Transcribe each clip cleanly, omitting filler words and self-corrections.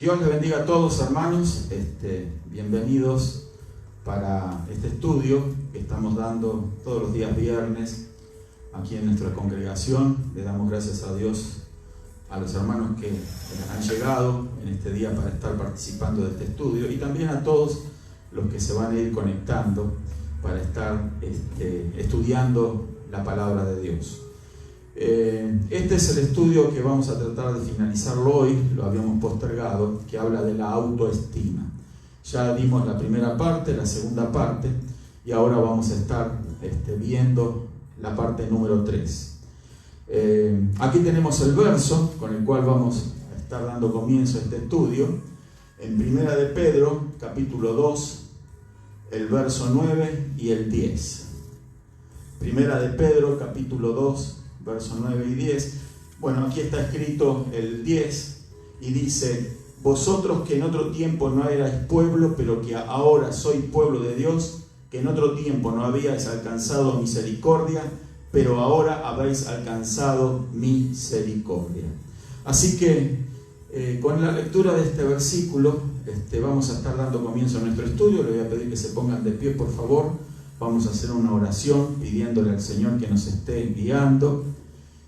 Dios les bendiga a todos, hermanos. Bienvenidos para este estudio que estamos dando todos los días viernes aquí en nuestra congregación. Le damos gracias a Dios, a los hermanos que han llegado en este día para estar participando de este estudio, y también a todos los que se van a ir conectando para estar estudiando la palabra de Dios. Este es el estudio que vamos a tratar de finalizarlo hoy. Lo habíamos postergado, que habla de la autoestima. Ya dimos la primera parte, la segunda parte, y ahora vamos a estar viendo la parte número 3. Aquí tenemos el verso con el cual vamos a estar dando comienzo a este estudio, en Primera de Pedro, capítulo 2, el verso 9 y el 10. Primera de Pedro, capítulo 2, verso 9 y 10. Bueno, aquí está escrito el 10 y dice: vosotros que en otro tiempo no erais pueblo, pero que ahora sois pueblo de Dios, que en otro tiempo no habíais alcanzado misericordia, pero ahora habéis alcanzado misericordia. Así que con la lectura de este versículo vamos a estar dando comienzo a nuestro estudio. Le voy a pedir que se pongan de pie, por favor. Vamos a hacer una oración pidiéndole al Señor que nos esté guiando,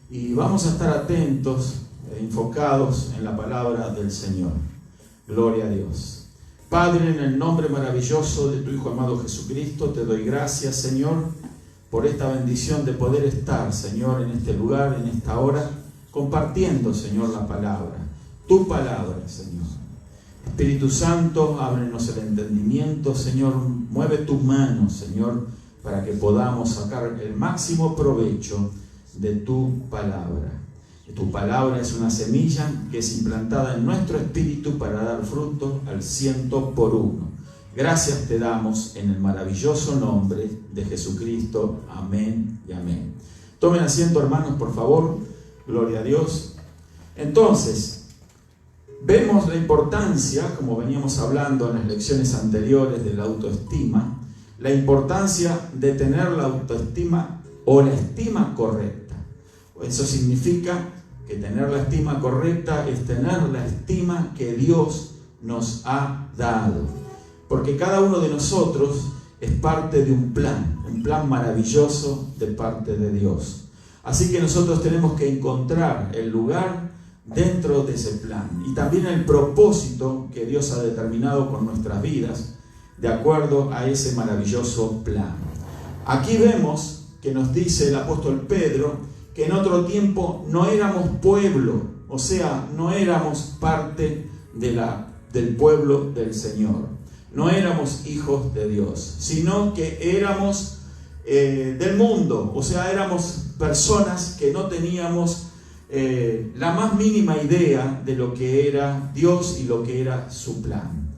y vamos a estar atentos e enfocados en la palabra del Señor. Gloria a Dios. Padre, en el nombre maravilloso de tu Hijo amado Jesucristo, te doy gracias, Señor, por esta bendición de poder estar, Señor, en este lugar, en esta hora, compartiendo, Señor, la palabra, tu palabra, Señor. Espíritu Santo, ábrenos el entendimiento, Señor, mueve tus manos, Señor, para que podamos sacar el máximo provecho de tu palabra. Tu palabra es una semilla que es implantada en nuestro espíritu para dar fruto al 100%. Gracias te damos en el maravilloso nombre de Jesucristo. Amén y amén. Tomen asiento, hermanos, por favor. Gloria a Dios. Entonces, vemos la importancia, como veníamos hablando en las lecciones anteriores, de la autoestima, la importancia de tener la autoestima o la estima correcta. Eso significa que tener la estima correcta es tener la estima que Dios nos ha dado. Porque cada uno de nosotros es parte de un plan maravilloso de parte de Dios. Así que nosotros tenemos que encontrar el lugar dentro de ese plan, y también el propósito que Dios ha determinado con nuestras vidas, de acuerdo a ese maravilloso plan. Aquí vemos que nos dice el apóstol Pedro que en otro tiempo no éramos pueblo, o sea, no éramos parte del pueblo del Señor, no éramos hijos de Dios, sino que éramos del mundo, o sea, éramos personas que no teníamos la más mínima idea de lo que era Dios y lo que era su plan.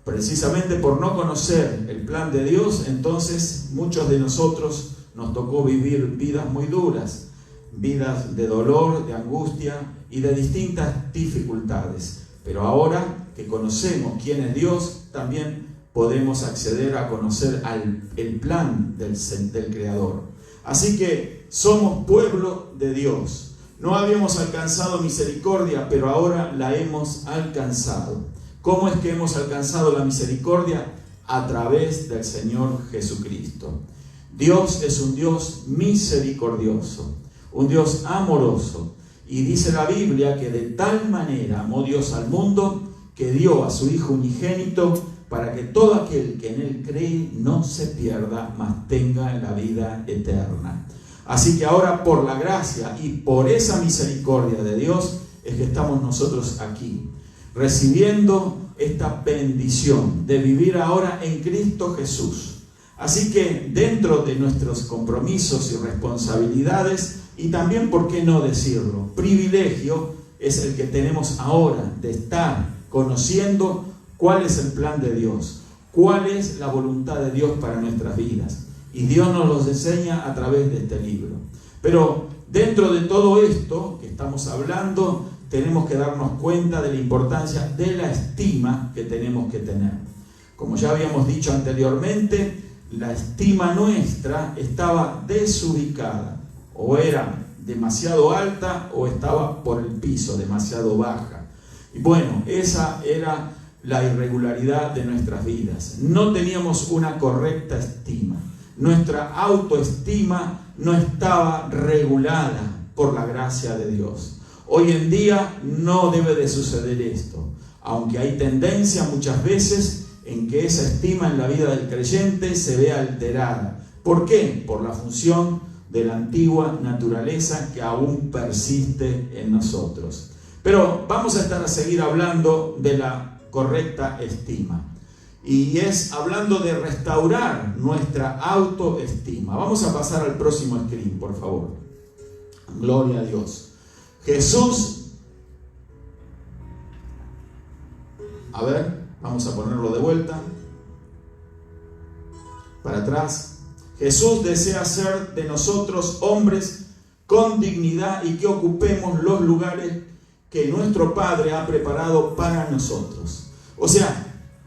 Precisamente por no conocer el plan de Dios, entonces muchos de nosotros nos tocó vivir vidas muy duras, vidas de dolor, de angustia y de distintas dificultades. Pero ahora que conocemos quién es Dios, también podemos acceder a conocer el plan del Creador. Así que somos pueblo de Dios. No habíamos alcanzado misericordia, pero ahora la hemos alcanzado. ¿Cómo es que hemos alcanzado la misericordia? A través del Señor Jesucristo. Dios es un Dios misericordioso, un Dios amoroso. Y dice la Biblia que de tal manera amó Dios al mundo que dio a su Hijo unigénito para que todo aquel que en Él cree no se pierda, mas tenga la vida eterna. Así que ahora, por la gracia y por esa misericordia de Dios, es que estamos nosotros aquí, recibiendo esta bendición de vivir ahora en Cristo Jesús. Así que dentro de nuestros compromisos y responsabilidades, y también, ¿por qué no decirlo?, privilegio, es el que tenemos ahora de estar conociendo cuál es el plan de Dios, cuál es la voluntad de Dios para nuestras vidas. Y Dios nos los enseña a través de este libro. Pero dentro de todo esto que estamos hablando, tenemos que darnos cuenta de la importancia de la estima que tenemos que tener. Como ya habíamos dicho anteriormente, la estima nuestra estaba desubicada. O era demasiado alta o estaba por el piso, demasiado baja. Y bueno, esa era la irregularidad de nuestras vidas. No teníamos una correcta estima. Nuestra autoestima no estaba regulada por la gracia de Dios. Hoy en día no debe de suceder esto, aunque hay tendencia muchas veces en que esa estima en la vida del creyente se vea alterada. ¿Por qué? Por la función de la antigua naturaleza que aún persiste en nosotros. Pero vamos a seguir hablando de la correcta estima. Y es hablando de restaurar nuestra autoestima. Vamos a pasar al próximo screen, por favor. Gloria a Dios. Jesús, a ver, vamos a ponerlo de vuelta, para atrás. Jesús desea hacer de nosotros hombres con dignidad y que ocupemos los lugares que nuestro Padre ha preparado para nosotros. O sea,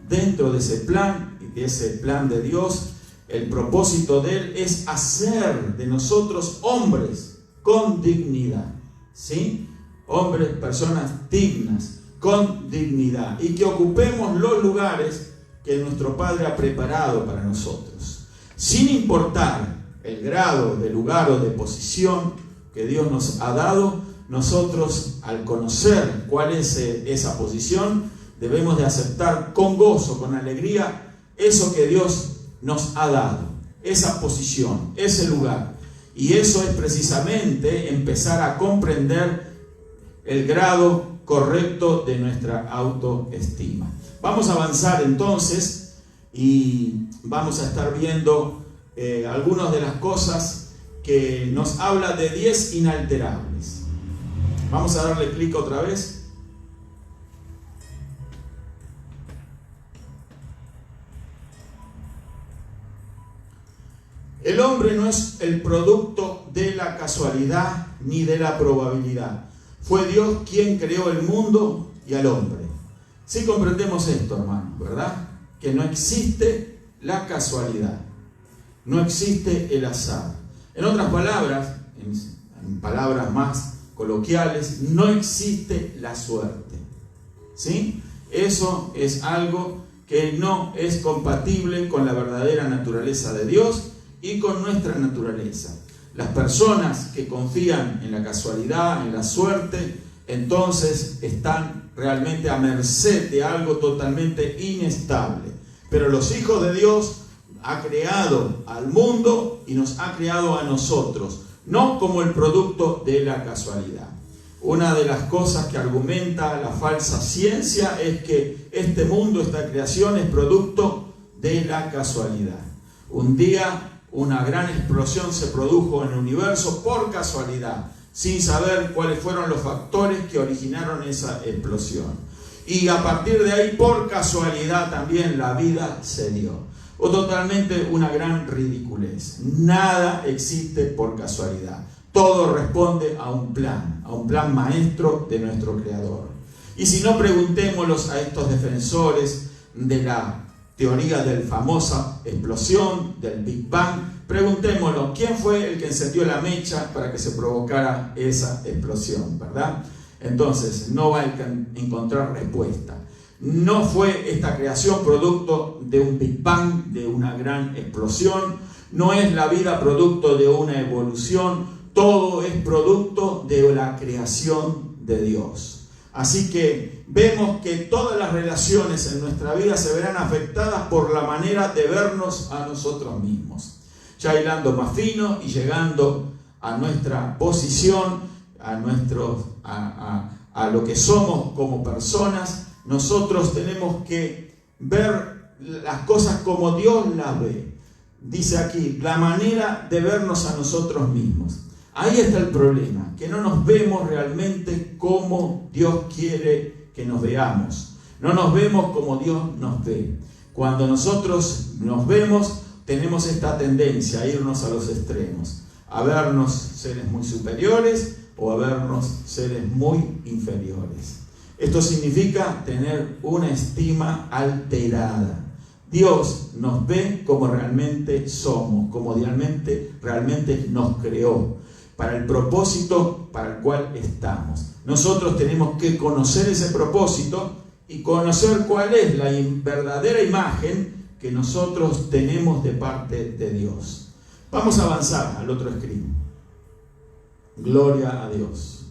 dentro de ese plan y de ese plan de Dios, el propósito de Él es hacer de nosotros hombres con dignidad, ¿sí? Hombres, personas dignas, con dignidad, y que ocupemos los lugares que nuestro Padre ha preparado para nosotros, sin importar el grado de lugar o de posición que Dios nos ha dado. Nosotros, al conocer cuál es esa posición, debemos de aceptar con gozo, con alegría, eso que Dios nos ha dado, esa posición, ese lugar. Y eso es precisamente empezar a comprender el grado correcto de nuestra autoestima. Vamos a avanzar entonces y vamos a estar viendo algunas de las cosas que nos habla de 10 inalterables. Vamos a darle clic otra vez. El hombre no es el producto de la casualidad ni de la probabilidad. Fue Dios quien creó el mundo y al hombre. Sí comprendemos esto, hermano, ¿verdad? Que no existe la casualidad, no existe el azar. En otras palabras, en palabras más coloquiales, no existe la suerte, ¿sí? Eso es algo que no es compatible con la verdadera naturaleza de Dios y con nuestra naturaleza. Las personas que confían en la casualidad, en la suerte, entonces están realmente a merced de algo totalmente inestable. Pero los hijos de Dios ha creado al mundo y nos ha creado a nosotros, no como el producto de la casualidad. Una de las cosas que argumenta la falsa ciencia es que este mundo, esta creación, es producto de la casualidad. Un día una gran explosión se produjo en el universo por casualidad, sin saber cuáles fueron los factores que originaron esa explosión. Y a partir de ahí, por casualidad también, la vida se dio. O totalmente una gran ridiculez. Nada existe por casualidad. Todo responde a un plan maestro de nuestro Creador. Y si no, preguntémoslos a estos defensores de la teoría de la famosa explosión, del Big Bang. Preguntémoslo, ¿quién fue el que encendió la mecha para que se provocara esa explosión, verdad? Entonces, no va a encontrar respuesta. No fue esta creación producto de un Big Bang, de una gran explosión. No es la vida producto de una evolución. Todo es producto de la creación de Dios. Así que vemos que todas las relaciones en nuestra vida se verán afectadas por la manera de vernos a nosotros mismos. Ya hilando más fino y llegando a nuestra posición, a lo que somos como personas, nosotros tenemos que ver las cosas como Dios las ve. Dice aquí, la manera de vernos a nosotros mismos. Ahí está el problema, que no nos vemos realmente como Dios quiere que nos veamos. No nos vemos como Dios nos ve. Cuando nosotros nos vemos, tenemos esta tendencia a irnos a los extremos, a vernos seres muy superiores o a vernos seres muy inferiores. Esto significa tener una estima alterada. Dios nos ve como realmente somos, como realmente nos creó, para el propósito para el cual estamos. nosotros tenemos que conocer ese propósito y conocer cuál es la verdadera imagen que nosotros tenemos de parte de Dios. Vamos a avanzar al otro screen. Gloria a Dios.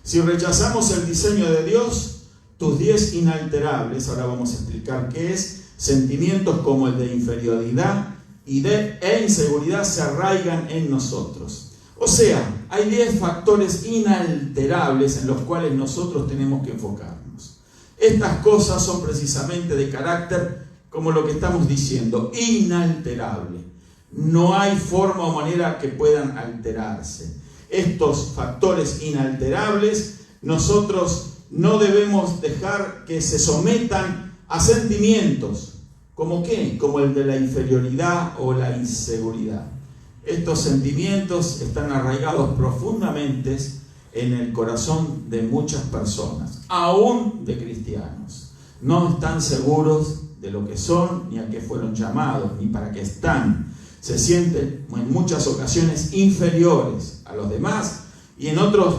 Si rechazamos el diseño de Dios, tus 10 inalterables, ahora vamos a explicar qué es, sentimientos como el de inferioridad e inseguridad se arraigan en nosotros. O sea, hay 10 factores inalterables en los cuales nosotros tenemos que enfocarnos. Estas cosas son precisamente de carácter, como lo que estamos diciendo, inalterable. No hay forma o manera que puedan alterarse. Estos factores inalterables, nosotros no debemos dejar que se sometan a sentimientos. ¿Como qué? Como el de la inferioridad o la inseguridad. Estos sentimientos están arraigados profundamente en el corazón de muchas personas, aún de cristianos. No están seguros de lo que son, ni a qué fueron llamados, ni para qué están. Se sienten en muchas ocasiones inferiores a los demás y en otros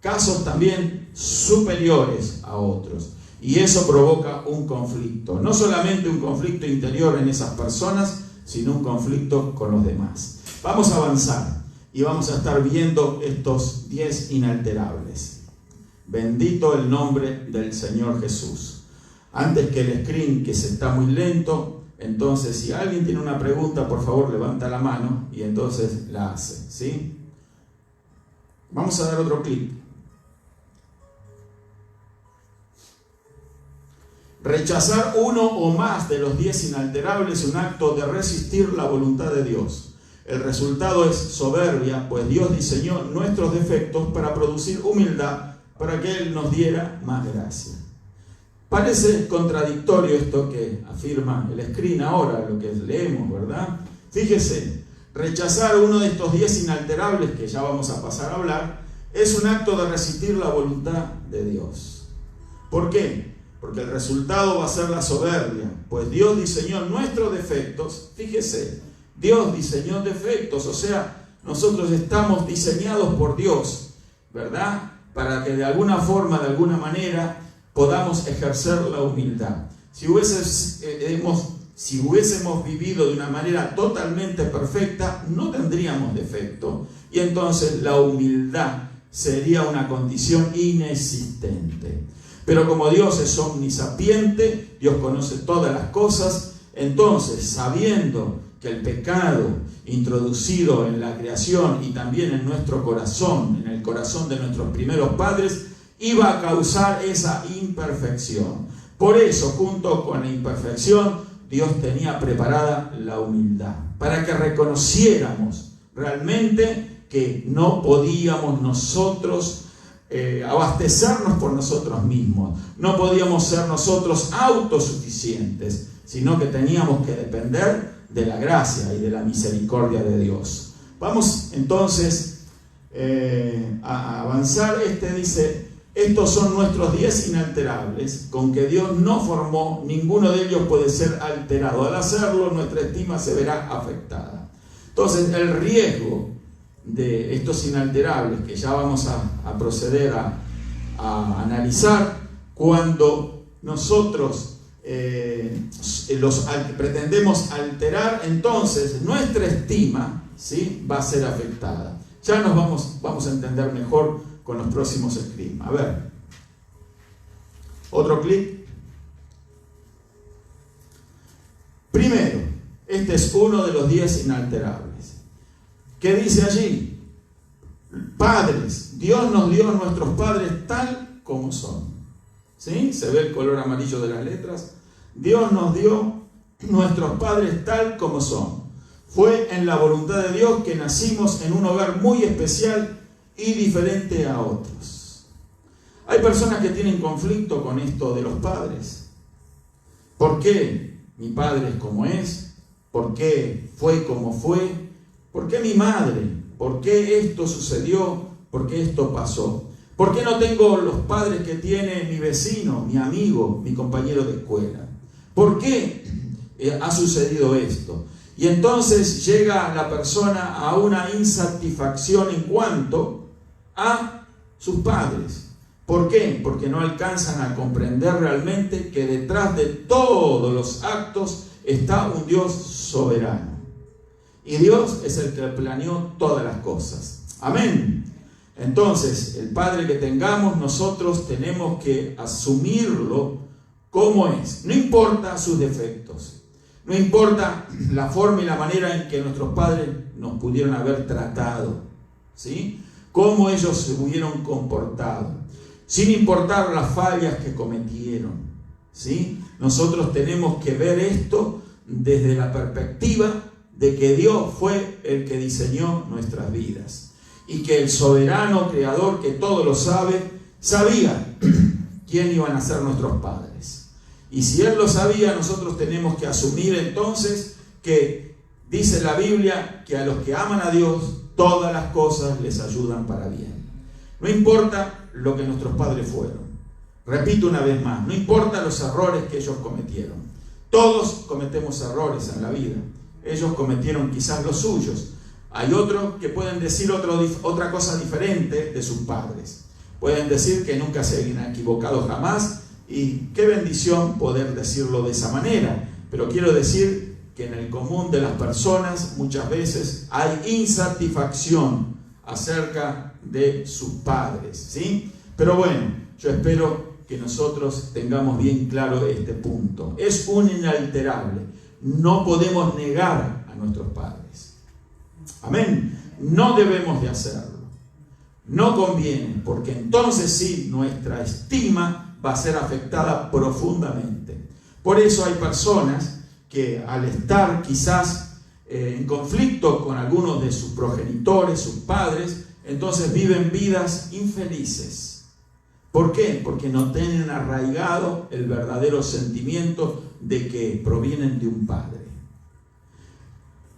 casos también superiores a otros. Y eso provoca un conflicto, no solamente un conflicto interior en esas personas, sino un conflicto con los demás. Vamos a avanzar y vamos a estar viendo estos 10 inalterables. Bendito el nombre del Señor Jesús. Antes que el screen, que se está muy lento, entonces si alguien tiene una pregunta, por favor levanta la mano y entonces la hace, ¿sí? Vamos a dar otro clic. Rechazar uno o más de los 10 inalterables es un acto de resistir la voluntad de Dios. El resultado es soberbia, pues Dios diseñó nuestros defectos para producir humildad, para que Él nos diera más gracia. Parece contradictorio esto que afirma el screen ahora, lo que leemos, ¿verdad? Fíjese, rechazar uno de estos 10 inalterables, que ya vamos a pasar a hablar, es un acto de resistir la voluntad de Dios. ¿Por qué? Porque el resultado va a ser la soberbia, pues Dios diseñó nuestros defectos. Fíjese, Dios diseñó defectos, o sea, nosotros estamos diseñados por Dios, ¿verdad? Para que de alguna forma, de alguna manera, podamos ejercer la humildad. Si hubiésemos vivido de una manera totalmente perfecta, no tendríamos defecto, y entonces la humildad sería una condición inexistente. Pero como Dios es omnisapiente, Dios conoce todas las cosas, entonces, sabiendo que el pecado introducido en la creación y también en nuestro corazón, en el corazón de nuestros primeros padres, iba a causar esa imperfección. Por eso, junto con la imperfección, Dios tenía preparada la humildad, para que reconociéramos realmente que no podíamos nosotros abastecernos por nosotros mismos, no podíamos ser nosotros autosuficientes, sino que teníamos que depender de la gracia y de la misericordia de Dios. Vamos entonces a avanzar. Dice: estos son nuestros 10 inalterables, con que Dios no formó, ninguno de ellos puede ser alterado. Al hacerlo, nuestra estima se verá afectada. Entonces, el riesgo de estos inalterables, que ya vamos a proceder a analizar, cuando nosotros pretendemos alterar, entonces nuestra estima, ¿sí?, va a ser afectada. Ya nos vamos a entender mejor con los próximos screens. A ver, otro clic. Primero, este es uno de los 10 inalterables. ¿Qué dice allí? Padres, Dios nos dio a nuestros padres tal como son. ¿Sí? ¿Se ve el color amarillo de las letras? Dios nos dio nuestros padres tal como son. Fue en la voluntad de Dios que nacimos en un hogar muy especial y diferente a otros. Hay personas que tienen conflicto con esto de los padres. ¿Por qué mi padre es como es? ¿Por qué fue como fue? ¿Por qué mi madre? ¿Por qué esto sucedió? ¿Por qué esto pasó? ¿Por qué no tengo los padres que tiene mi vecino, mi amigo, mi compañero de escuela? ¿Por qué ha sucedido esto? Y entonces llega la persona a una insatisfacción en cuanto a sus padres. ¿Por qué? Porque no alcanzan a comprender realmente que detrás de todos los actos está un Dios soberano. Y Dios es el que planeó todas las cosas. Amén. Entonces, el padre que tengamos, nosotros tenemos que asumirlo como es. No importa sus defectos. No importa la forma y la manera en que nuestros padres nos pudieron haber tratado, ¿sí? Cómo ellos se hubieron comportado, sin importar las fallas que cometieron, ¿sí? Nosotros tenemos que ver esto desde la perspectiva de que Dios fue el que diseñó nuestras vidas y que el soberano creador que todo lo sabe, sabía quién iban a ser nuestros padres. Y si Él lo sabía, nosotros tenemos que asumir entonces que dice la Biblia que a los que aman a Dios, todas las cosas les ayudan para bien. No importa lo que nuestros padres fueron. Repito una vez más, no importa los errores que ellos cometieron. Todos cometemos errores en la vida. Ellos cometieron quizás los suyos. Hay otros que pueden decir otra cosa diferente de sus padres. Pueden decir que nunca se han equivocado jamás. Y qué bendición poder decirlo de esa manera. Pero quiero decir que en el común de las personas muchas veces hay insatisfacción acerca de sus padres, ¿sí? Pero bueno, yo espero que nosotros tengamos bien claro este punto. Es un inalterable. No podemos negar a nuestros padres. Amén. No debemos de hacerlo. No conviene, porque entonces sí, nuestra estima va a ser afectada profundamente. Por eso hay personas que al estar quizás en conflicto con algunos de sus progenitores, sus padres, entonces viven vidas infelices. ¿Por qué? Porque no tienen arraigado el verdadero sentimiento de que provienen de un padre.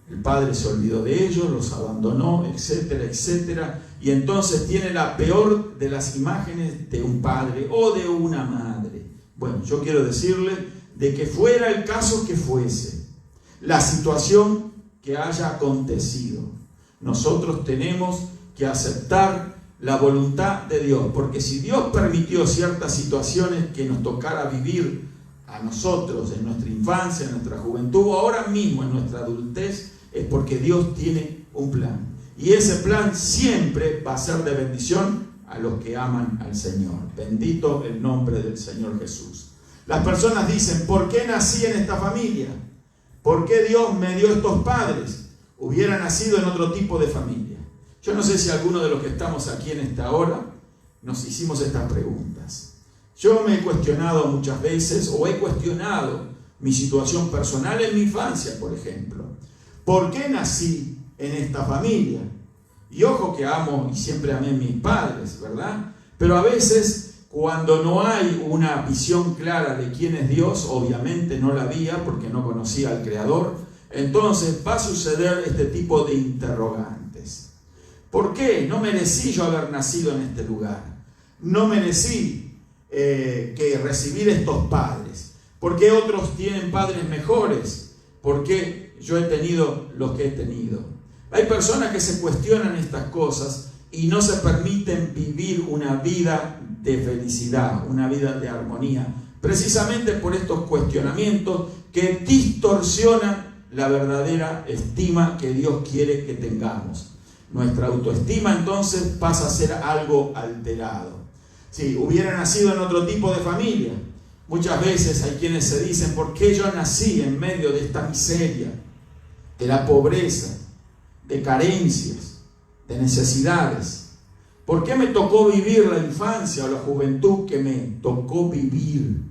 El padre se olvidó de ellos, los abandonó, etcétera, etcétera. Y entonces tiene la peor de las imágenes de un padre o de una madre. Bueno, yo quiero decirle de que fuera el caso que fuese, la situación que haya acontecido, nosotros tenemos que aceptar la voluntad de Dios. Porque si Dios permitió ciertas situaciones que nos tocara vivir a nosotros en nuestra infancia, en nuestra juventud, o ahora mismo en nuestra adultez, es porque Dios tiene un plan. Y ese plan siempre va a ser de bendición a los que aman al Señor. Bendito el nombre del Señor Jesús. Las personas dicen, ¿por qué nací en esta familia? ¿Por qué Dios me dio estos padres? Hubiera nacido en otro tipo de familia. Yo no sé si alguno de los que estamos aquí en esta hora nos hicimos estas preguntas. Yo me he cuestionado muchas veces, o he cuestionado mi situación personal en mi infancia, por ejemplo. ¿Por qué nací en esta familia? Y ojo que amo y siempre amé a mis padres, ¿verdad? Pero a veces cuando no hay una visión clara de quién es Dios, obviamente no la había porque no conocía al Creador, entonces va a suceder este tipo de interrogantes. ¿Por qué? No merecí yo haber nacido en este lugar. No merecí que recibir estos padres. ¿Por qué otros tienen padres mejores? ¿Por qué yo he tenido los que he tenido? Hay personas que se cuestionan estas cosas y no se permiten vivir una vida de felicidad, una vida de armonía, precisamente por estos cuestionamientos que distorsionan la verdadera estima que Dios quiere que tengamos. Nuestra autoestima entonces pasa a ser algo alterado. Si hubiera nacido en otro tipo de familia, muchas veces hay quienes se dicen, ¿por qué yo nací en medio de esta miseria, de la pobreza, de carencias, de necesidades? ¿Por qué me tocó vivir la infancia o la juventud que me tocó vivir?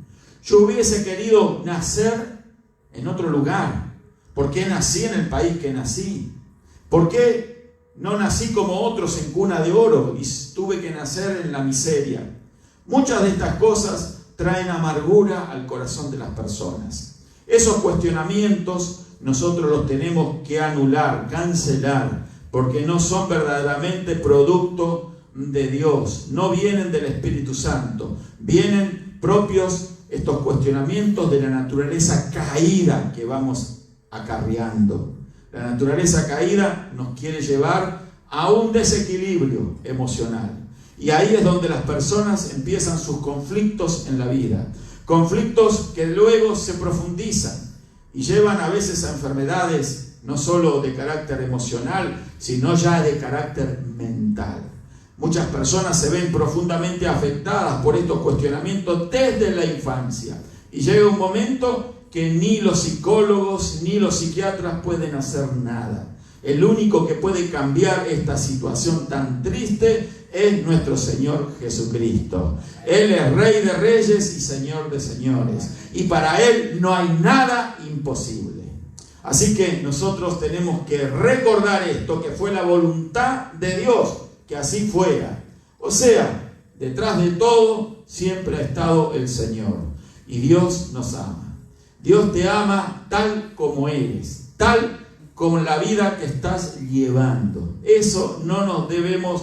Yo hubiese querido nacer en otro lugar. ¿Por qué nací en el país que nací? ¿Por qué no nací como otros en cuna de oro y tuve que nacer en la miseria? Muchas de estas cosas traen amargura al corazón de las personas. Esos cuestionamientos nosotros los tenemos que anular, cancelar, porque no son verdaderamente producto de Dios, no vienen del Espíritu Santo, vienen propios estos cuestionamientos de la naturaleza caída que vamos acarreando. La naturaleza caída nos quiere llevar a un desequilibrio emocional. Y ahí es donde las personas empiezan sus conflictos en la vida. Conflictos que luego se profundizan y llevan a veces a enfermedades no solo de carácter emocional, sino ya de carácter mental. Muchas personas se ven profundamente afectadas por estos cuestionamientos desde la infancia. Y llega un momento que ni los psicólogos ni los psiquiatras pueden hacer nada. El único que puede cambiar esta situación tan triste es nuestro Señor Jesucristo. Él es Rey de Reyes y Señor de Señores. Y para Él no hay nada imposible. Así que nosotros tenemos que recordar esto, que fue la voluntad de Dios, que así fuera. O sea, detrás de todo siempre ha estado el Señor. Y Dios nos ama. Dios te ama tal como eres, tal como la vida que estás llevando. Eso no nos debemos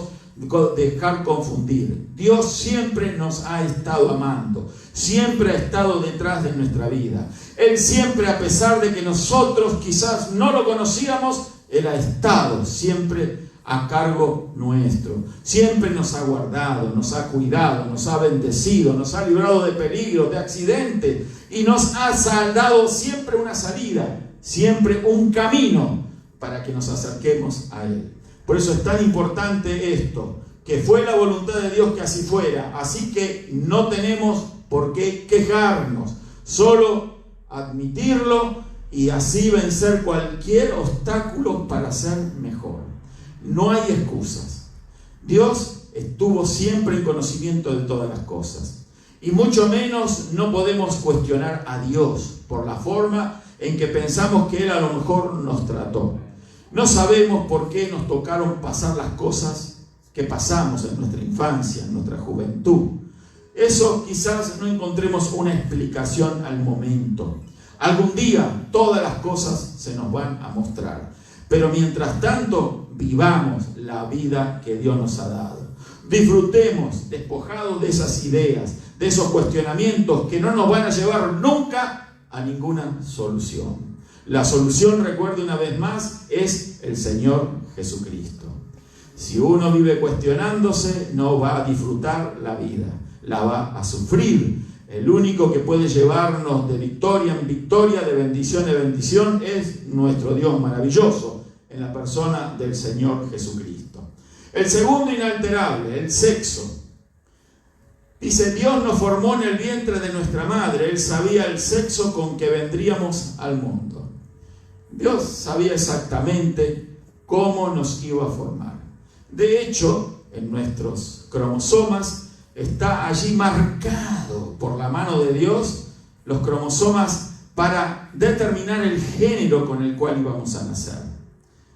dejar confundir. Dios siempre nos ha estado amando, siempre ha estado detrás de nuestra vida. Él siempre, a pesar de que nosotros quizás no lo conocíamos, Él ha estado siempre a cargo nuestro. Siempre nos ha guardado, nos ha cuidado, nos ha bendecido, nos ha librado de peligros, de accidentes, y nos ha dado siempre una salida, siempre un camino para que nos acerquemos a Él. Por eso es tan importante esto, que fue la voluntad de Dios que así fuera. Así que no tenemos por qué quejarnos, solo admitirlo y así vencer cualquier obstáculo para ser mejor. No hay excusas. Dios estuvo siempre en conocimiento de todas las cosas. Y mucho menos no podemos cuestionar a Dios por la forma en que pensamos que Él a lo mejor nos trató. No sabemos por qué nos tocaron pasar las cosas que pasamos en nuestra infancia, en nuestra juventud. Eso quizás no encontremos una explicación al momento. Algún día todas las cosas se nos van a mostrar. Pero mientras tanto, vivamos la vida que Dios nos ha dado. Disfrutemos, despojados de esas ideas, de esos cuestionamientos que no nos van a llevar nunca a ninguna solución. La solución, recuerde una vez más, es el Señor Jesucristo. Si uno vive cuestionándose, no va a disfrutar la vida, la va a sufrir. El único que puede llevarnos de victoria en victoria, de bendición en bendición, es nuestro Dios maravilloso, en la persona del Señor Jesucristo. El segundo inalterable, el sexo. Dice, Dios nos formó en el vientre de nuestra madre. Él sabía el sexo con que vendríamos al mundo. Dios sabía exactamente cómo nos iba a formar. De hecho, en nuestros cromosomas está allí marcado por la mano de Dios los cromosomas para determinar el género con el cual íbamos a nacer.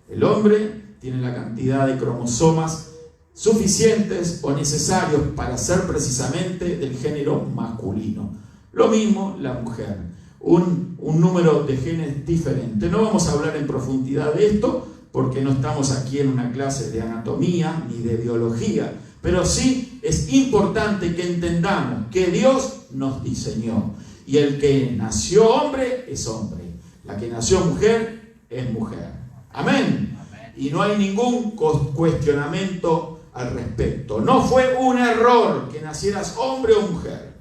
El hombre tiene la cantidad de cromosomas suficientes o necesarios para ser precisamente del género masculino. Lo mismo la mujer, un número de genes diferente. No vamos a hablar en profundidad de esto porque no estamos aquí en una clase de anatomía ni de biología, pero sí es importante que entendamos que Dios nos diseñó y el que nació hombre es hombre, la que nació mujer es mujer. Amén. Y no hay ningún cuestionamiento al respecto. No fue un error que nacieras hombre o mujer.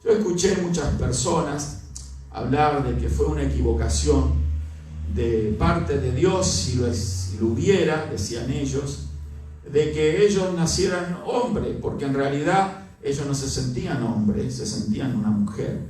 Yo escuché muchas personas hablar de que fue una equivocación de parte de Dios, si lo hubiera, decían ellos, de que ellos nacieran hombres, porque en realidad ellos no se sentían hombres, se sentían una mujer.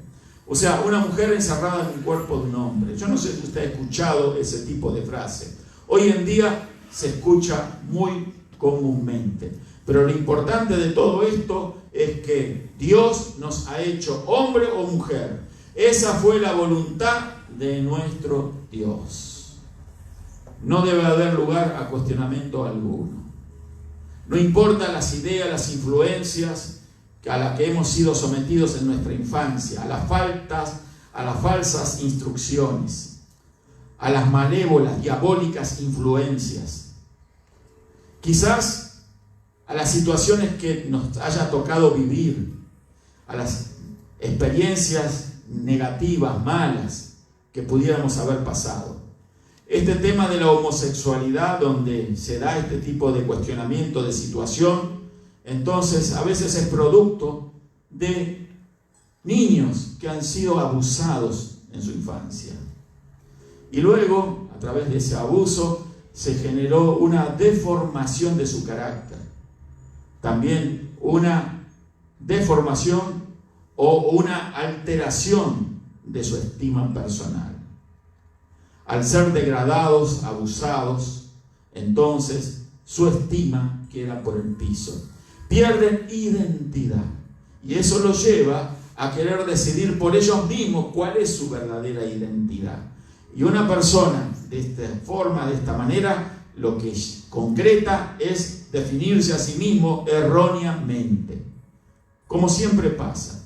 O sea, una mujer encerrada en el cuerpo de un hombre. Yo no sé si usted ha escuchado ese tipo de frase. Hoy en día se escucha muy comúnmente. Pero lo importante de todo esto es que Dios nos ha hecho hombre o mujer. Esa fue la voluntad de nuestro Dios. No debe haber lugar a cuestionamiento alguno. No importa las ideas, las influencias a las que hemos sido sometidos en nuestra infancia, a las falsas instrucciones, a las malévolas, diabólicas influencias. Quizás a las situaciones que nos haya tocado vivir, a las experiencias negativas, malas, que pudiéramos haber pasado. este tema de la homosexualidad, donde se da este tipo de cuestionamiento, de situación, entonces a veces es producto de niños que han sido abusados en su infancia. Y luego, a través de ese abuso, se generó una deformación de su carácter. También una deformación o una alteración de su estima personal. Al ser degradados, abusados, entonces su estima queda por el piso. Pierden identidad. Y eso los lleva a querer decidir por ellos mismos cuál es su verdadera identidad. Y una persona de esta forma, de esta manera, lo que concreta es definirse a sí mismo erróneamente. Como siempre pasa,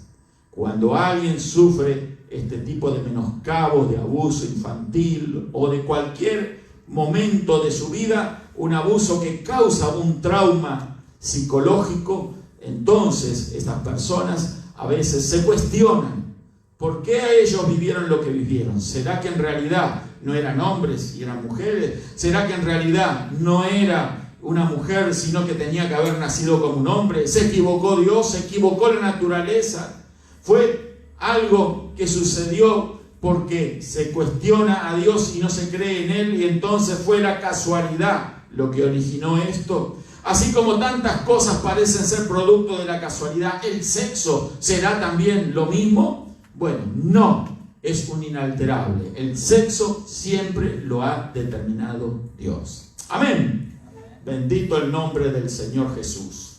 cuando alguien sufre este tipo de menoscabo, de abuso infantil o de cualquier momento de su vida, un abuso que causa un trauma psicológico, entonces estas personas a veces se cuestionan por qué ellos vivieron lo que vivieron. ¿Será que en realidad no eran hombres y eran mujeres? ¿Será que en realidad no era una mujer, sino que tenía que haber nacido como un hombre? ¿Se equivocó Dios? ¿Se equivocó la naturaleza? ¿Fue algo que sucedió porque se cuestiona a Dios y no se cree en Él, y entonces fue la casualidad lo que originó esto? Así como tantas cosas parecen ser producto de la casualidad, ¿el sexo será también lo mismo? Bueno, no, es un inalterable. El sexo siempre lo ha determinado Dios. Amén. Bendito el nombre del Señor Jesús.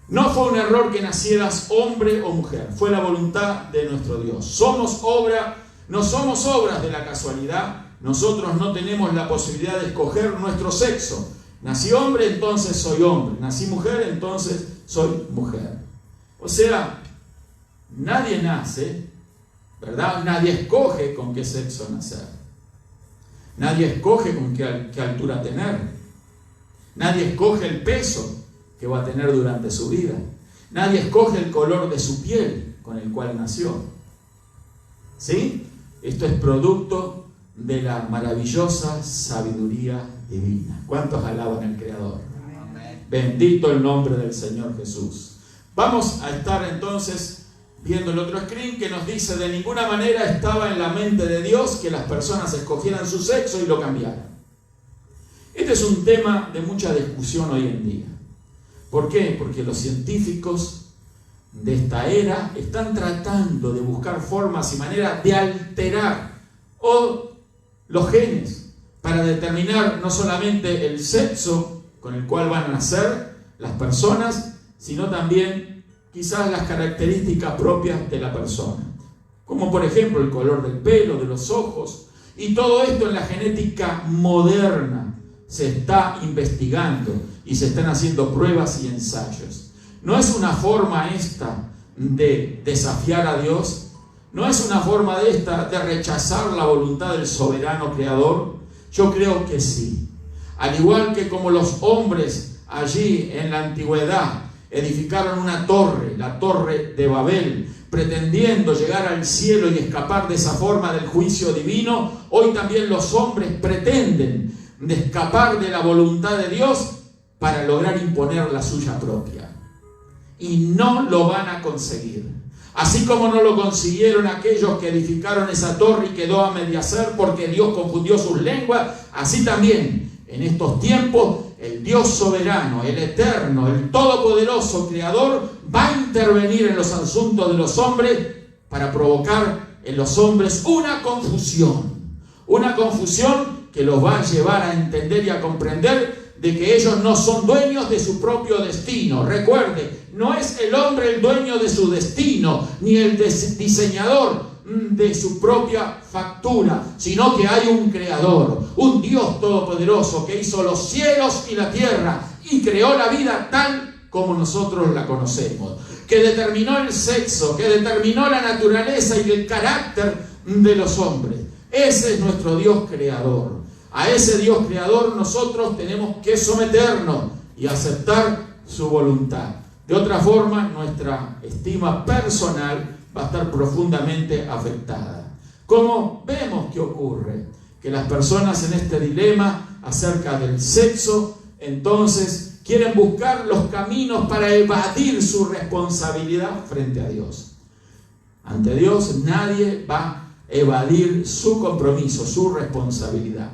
No fue un error que nacieras hombre o mujer, fue la voluntad de nuestro Dios. No somos obras de la casualidad. Nosotros no tenemos la posibilidad de escoger nuestro sexo. Nací hombre, entonces soy hombre. Nací mujer, entonces soy mujer. O sea, nadie nace, ¿verdad? Nadie escoge con qué sexo nacer. Nadie escoge con qué altura tener. Nadie escoge el peso que va a tener durante su vida. Nadie escoge el color de su piel con el cual nació. ¿Sí? Esto es producto de la maravillosa sabiduría divina. ¿Cuántos alaban al Creador? Amén. Bendito el nombre del Señor Jesús. Vamos a estar entonces viendo el otro screen que nos dice: de ninguna manera estaba en la mente de Dios que las personas escogieran su sexo y lo cambiaran. Este es un tema de mucha discusión hoy en día. ¿Por qué? Porque los científicos de esta era están tratando de buscar formas y maneras de alterar los genes para determinar no solamente el sexo con el cual van a nacer las personas, sino también quizás las características propias de la persona, como por ejemplo el color del pelo, de los ojos. Y todo esto en la genética moderna se está investigando y se están haciendo pruebas y ensayos. ¿No es una forma esta de desafiar a Dios? ¿No es una forma de rechazar la voluntad del soberano creador? Yo creo que sí. Al igual que como los hombres allí en la antigüedad edificaron una torre, la torre de Babel, pretendiendo llegar al cielo y escapar de esa forma del juicio divino, hoy también los hombres pretenden escapar de la voluntad de Dios para lograr imponer la suya propia. Y no lo van a conseguir. Así como no lo consiguieron aquellos que edificaron esa torre y quedó a medio hacer porque Dios confundió sus lenguas, así también en estos tiempos el Dios soberano, el eterno, el todopoderoso creador va a intervenir en los asuntos de los hombres para provocar en los hombres una confusión que los va a llevar a entender y a comprender de que ellos no son dueños de su propio destino. Recuerde, no es el hombre el dueño de su destino, ni el diseñador de su propia factura, sino que hay un creador, un Dios todopoderoso que hizo los cielos y la tierra y creó la vida tal como nosotros la conocemos, que determinó el sexo, que determinó la naturaleza y el carácter de los hombres. Ese es nuestro Dios creador. A ese Dios creador nosotros tenemos que someternos y aceptar su voluntad. De otra forma, nuestra estima personal va a estar profundamente afectada. Como vemos que ocurre que las personas en este dilema acerca del sexo, entonces quieren buscar los caminos para evadir su responsabilidad frente a Dios. Ante Dios nadie va a evadir su compromiso, su responsabilidad.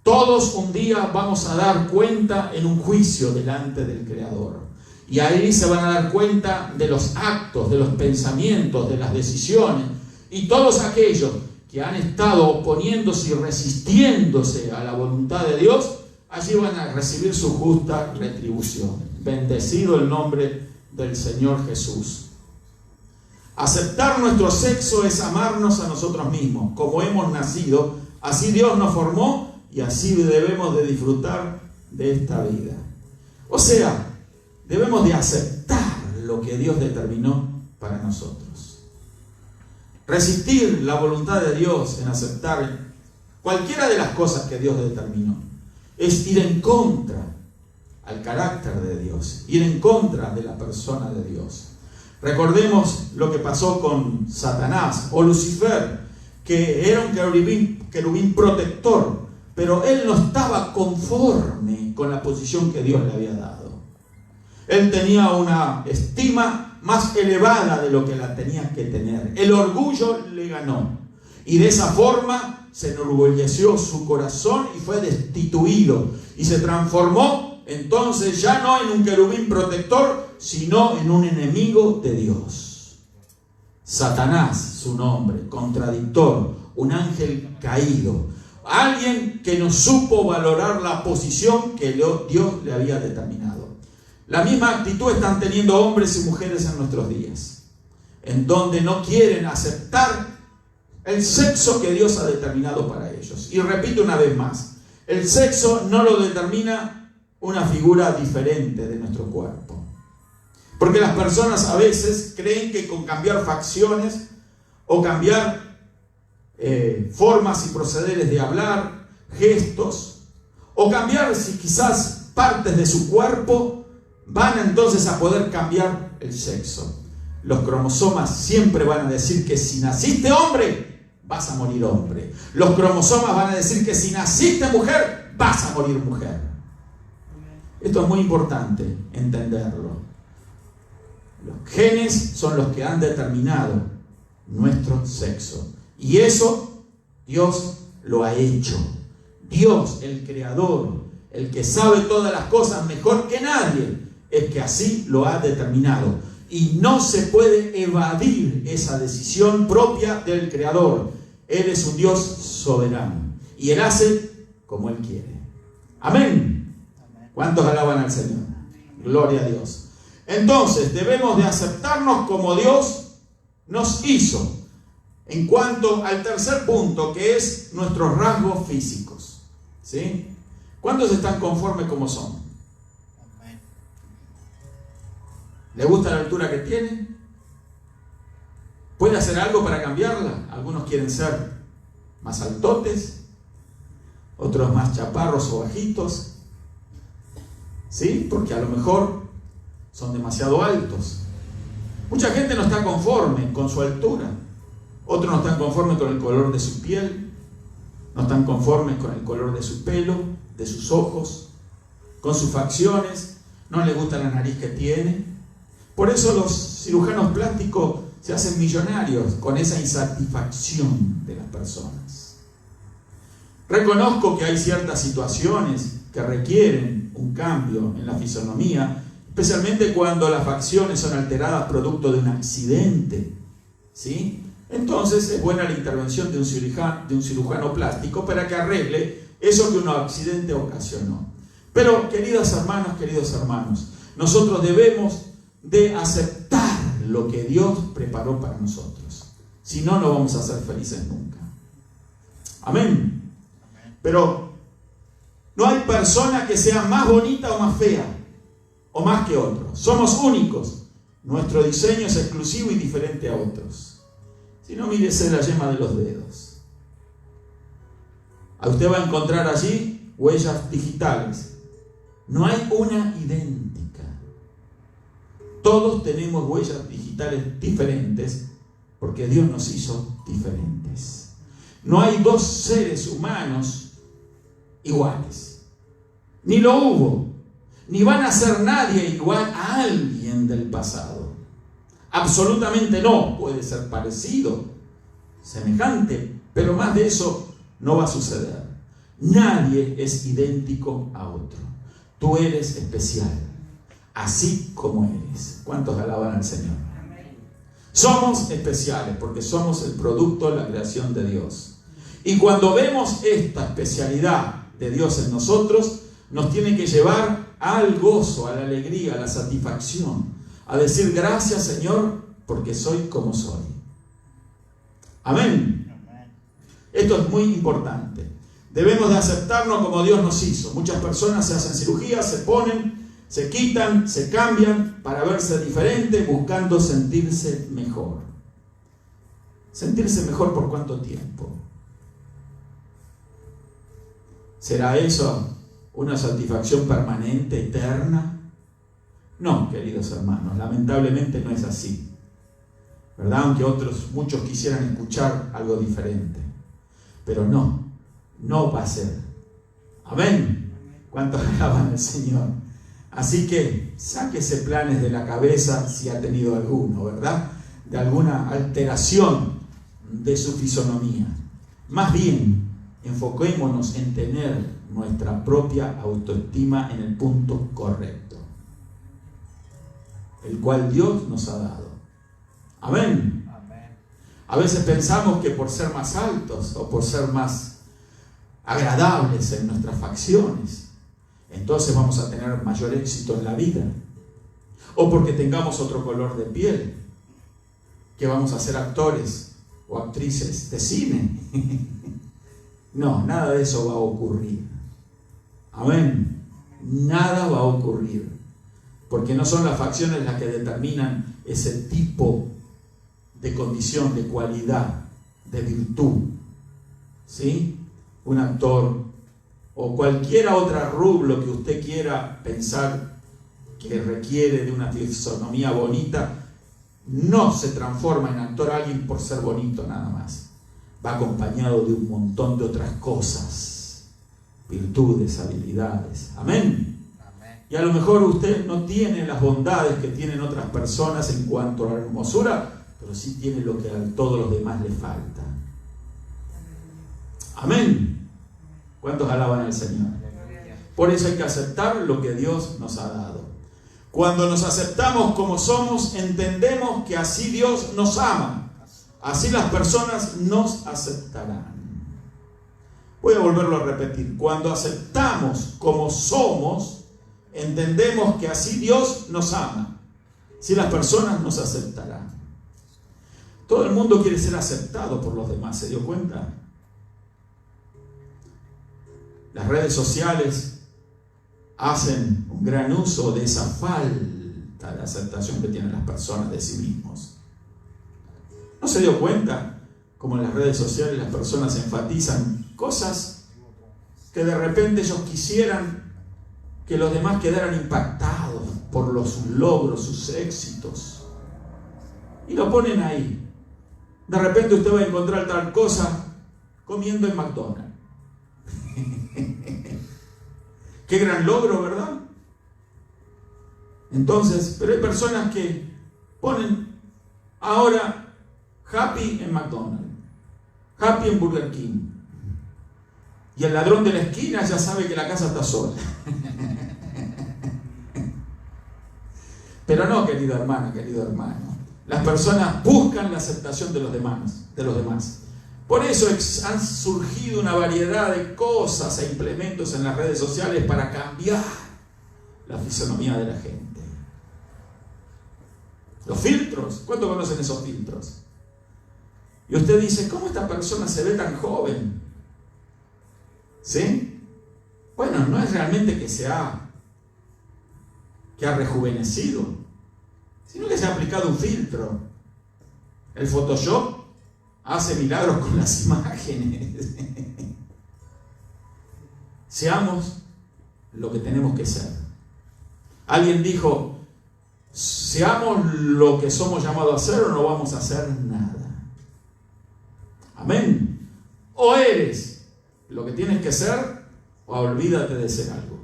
Todos un día vamos a dar cuenta en un juicio delante del Creador. Y ahí se van a dar cuenta de los actos, de los pensamientos, de las decisiones. Y todos aquellos que han estado oponiéndose y resistiéndose a la voluntad de Dios, allí van a recibir su justa retribución. Bendecido el nombre del Señor Jesús. Aceptar nuestro sexo es amarnos a nosotros mismos. Como hemos nacido, así Dios nos formó y así debemos de disfrutar de esta vida. O sea, debemos de aceptar lo que Dios determinó para nosotros. Resistir la voluntad de Dios en aceptar cualquiera de las cosas que Dios determinó es ir en contra al carácter de Dios, ir en contra de la persona de Dios. Recordemos lo que pasó con Satanás o Lucifer, que era un querubín protector, pero él no estaba conforme con la posición que Dios le había dado. Él tenía una estima más elevada de lo que la tenía que tener. El orgullo le ganó. Y de esa forma se enorgulleció su corazón y fue destituido. Y se transformó entonces ya no en un querubín protector, sino en un enemigo de Dios. Satanás, su nombre, contradictor, un ángel caído. Alguien que no supo valorar la posición que Dios le había determinado. La misma actitud están teniendo hombres y mujeres en nuestros días, en donde no quieren aceptar el sexo que Dios ha determinado para ellos. Y repito una vez más, el sexo no lo determina una figura diferente de nuestro cuerpo. Porque las personas a veces creen que con cambiar facciones o cambiar formas y procederes de hablar, gestos, o cambiar si quizás partes de su cuerpo, van entonces a poder cambiar el sexo. Los cromosomas siempre van a decir que si naciste hombre, vas a morir hombre. Los cromosomas van a decir que si naciste mujer, vas a morir mujer. Esto es muy importante entenderlo. Los genes son los que han determinado nuestro sexo. Y eso Dios lo ha hecho. Dios, el Creador, el que sabe todas las cosas mejor que nadie, es que así lo ha determinado. Y no se puede evadir esa decisión propia del Creador. Él es un Dios soberano. Y Él hace como Él quiere. Amén. ¿Cuántos alaban al Señor? Gloria a Dios. Entonces, debemos de aceptarnos como Dios nos hizo. En cuanto al tercer punto, que es nuestros rasgos físicos. ¿Sí? ¿Cuántos están conformes como son? ¿Le gusta la altura que tiene? ¿Puede hacer algo para cambiarla? Algunos quieren ser más altotes, otros más chaparros o bajitos. ¿Sí? Porque a lo mejor son demasiado altos. Mucha gente no está conforme con su altura. Otros no están conformes con el color de su piel. No están conformes con el color de su pelo, de sus ojos, con sus facciones. No les gusta la nariz que tiene. Por eso los cirujanos plásticos se hacen millonarios con esa insatisfacción de las personas. Reconozco que hay ciertas situaciones que requieren un cambio en la fisonomía, especialmente cuando las facciones son alteradas producto de un accidente, ¿sí? Entonces es buena la intervención de un cirujano plástico para que arregle eso que un accidente ocasionó. Pero, queridas hermanas, queridos hermanos, nosotros debemos de aceptar lo que Dios preparó para nosotros. Si no, no vamos a ser felices nunca. Amén. Pero no hay persona que sea más bonita o más fea, o más que otros. Somos únicos. Nuestro diseño es exclusivo y diferente a otros. Si no, mírese la yema de los dedos. A usted va a encontrar allí huellas digitales. No hay una idéntica. Todos tenemos huellas digitales diferentes porque Dios nos hizo diferentes. No hay dos seres humanos iguales. Ni lo hubo. Ni van a ser nadie igual a alguien del pasado. Absolutamente no. Puede ser parecido, semejante, pero más de eso no va a suceder. Nadie es idéntico a otro. Tú eres especial, así como eres. ¿Cuántos alaban al Señor? Somos especiales porque somos el producto de la creación de Dios. Y cuando vemos esta especialidad de Dios en nosotros, nos tiene que llevar al gozo, a la alegría, a la satisfacción, a decir gracias, Señor, porque soy como soy. Amén. Esto es muy importante. Debemos de aceptarnos como Dios nos hizo. Muchas personas se hacen cirugía, se ponen, se quitan, se cambian para verse diferente, buscando sentirse mejor. ¿Sentirse mejor por cuánto tiempo? ¿Será eso una satisfacción permanente, eterna? No, queridos hermanos, lamentablemente no es así, ¿verdad? Aunque muchos quisieran escuchar algo diferente. Pero no va a ser. Amén. ¿Cuántos alaban al Señor? Así que sáquese planes de la cabeza si ha tenido alguno, ¿verdad? De alguna alteración de su fisonomía. Más bien, enfoquémonos en tener nuestra propia autoestima en el punto correcto, el cual Dios nos ha dado. Amén. A veces pensamos que por ser más altos o por ser más agradables en nuestras facciones, entonces vamos a tener mayor éxito en la vida. O porque tengamos otro color de piel, que vamos a ser actores o actrices de cine. No, nada de eso va a ocurrir. Amén. Nada va a ocurrir. Porque no son las facciones las que determinan ese tipo de condición, de cualidad, de virtud. ¿Sí? Un actor o cualquier otra rublo que usted quiera pensar que requiere de una fisonomía bonita, no se transforma en actor alguien por ser bonito nada más. Va acompañado de un montón de otras cosas, virtudes, habilidades. Amén. Y a lo mejor usted no tiene las bondades que tienen otras personas en cuanto a la hermosura, pero sí tiene lo que a todos los demás les falta. Amén. ¿Cuántos alaban al Señor? Por eso hay que aceptar lo que Dios nos ha dado. Cuando nos aceptamos como somos, entendemos que así Dios nos ama. Así las personas nos aceptarán. Voy a volverlo a repetir. Cuando aceptamos como somos, entendemos que así Dios nos ama. Así las personas nos aceptarán. Todo el mundo quiere ser aceptado por los demás, ¿se dio cuenta? Las redes sociales hacen un gran uso de esa falta de aceptación que tienen las personas de sí mismos. ¿No se dio cuenta cómo en las redes sociales las personas enfatizan cosas que de repente ellos quisieran que los demás quedaran impactados por sus logros, sus éxitos? Y lo ponen ahí. De repente usted va a encontrar tal cosa comiendo en McDonald's. Qué gran logro, ¿verdad? Entonces, pero hay personas que ponen ahora happy en McDonald's, happy en Burger King. Y el ladrón de la esquina ya sabe que la casa está sola. Pero no, querida hermana, querido hermano. Las personas buscan la aceptación de los demás. Por eso han surgido una variedad de cosas e implementos en las redes sociales para cambiar la fisonomía de la gente. Los filtros, ¿cuántos conocen esos filtros? Y usted dice, ¿cómo esta persona se ve tan joven? ¿Sí? Bueno, no es realmente que ha rejuvenecido, sino que se ha aplicado un filtro. El Photoshop hace milagros con las imágenes. Seamos lo que tenemos que ser. Alguien dijo, seamos lo que somos llamados a ser o no vamos a hacer nada. Amén. O eres lo que tienes que ser, o olvídate de ser algo.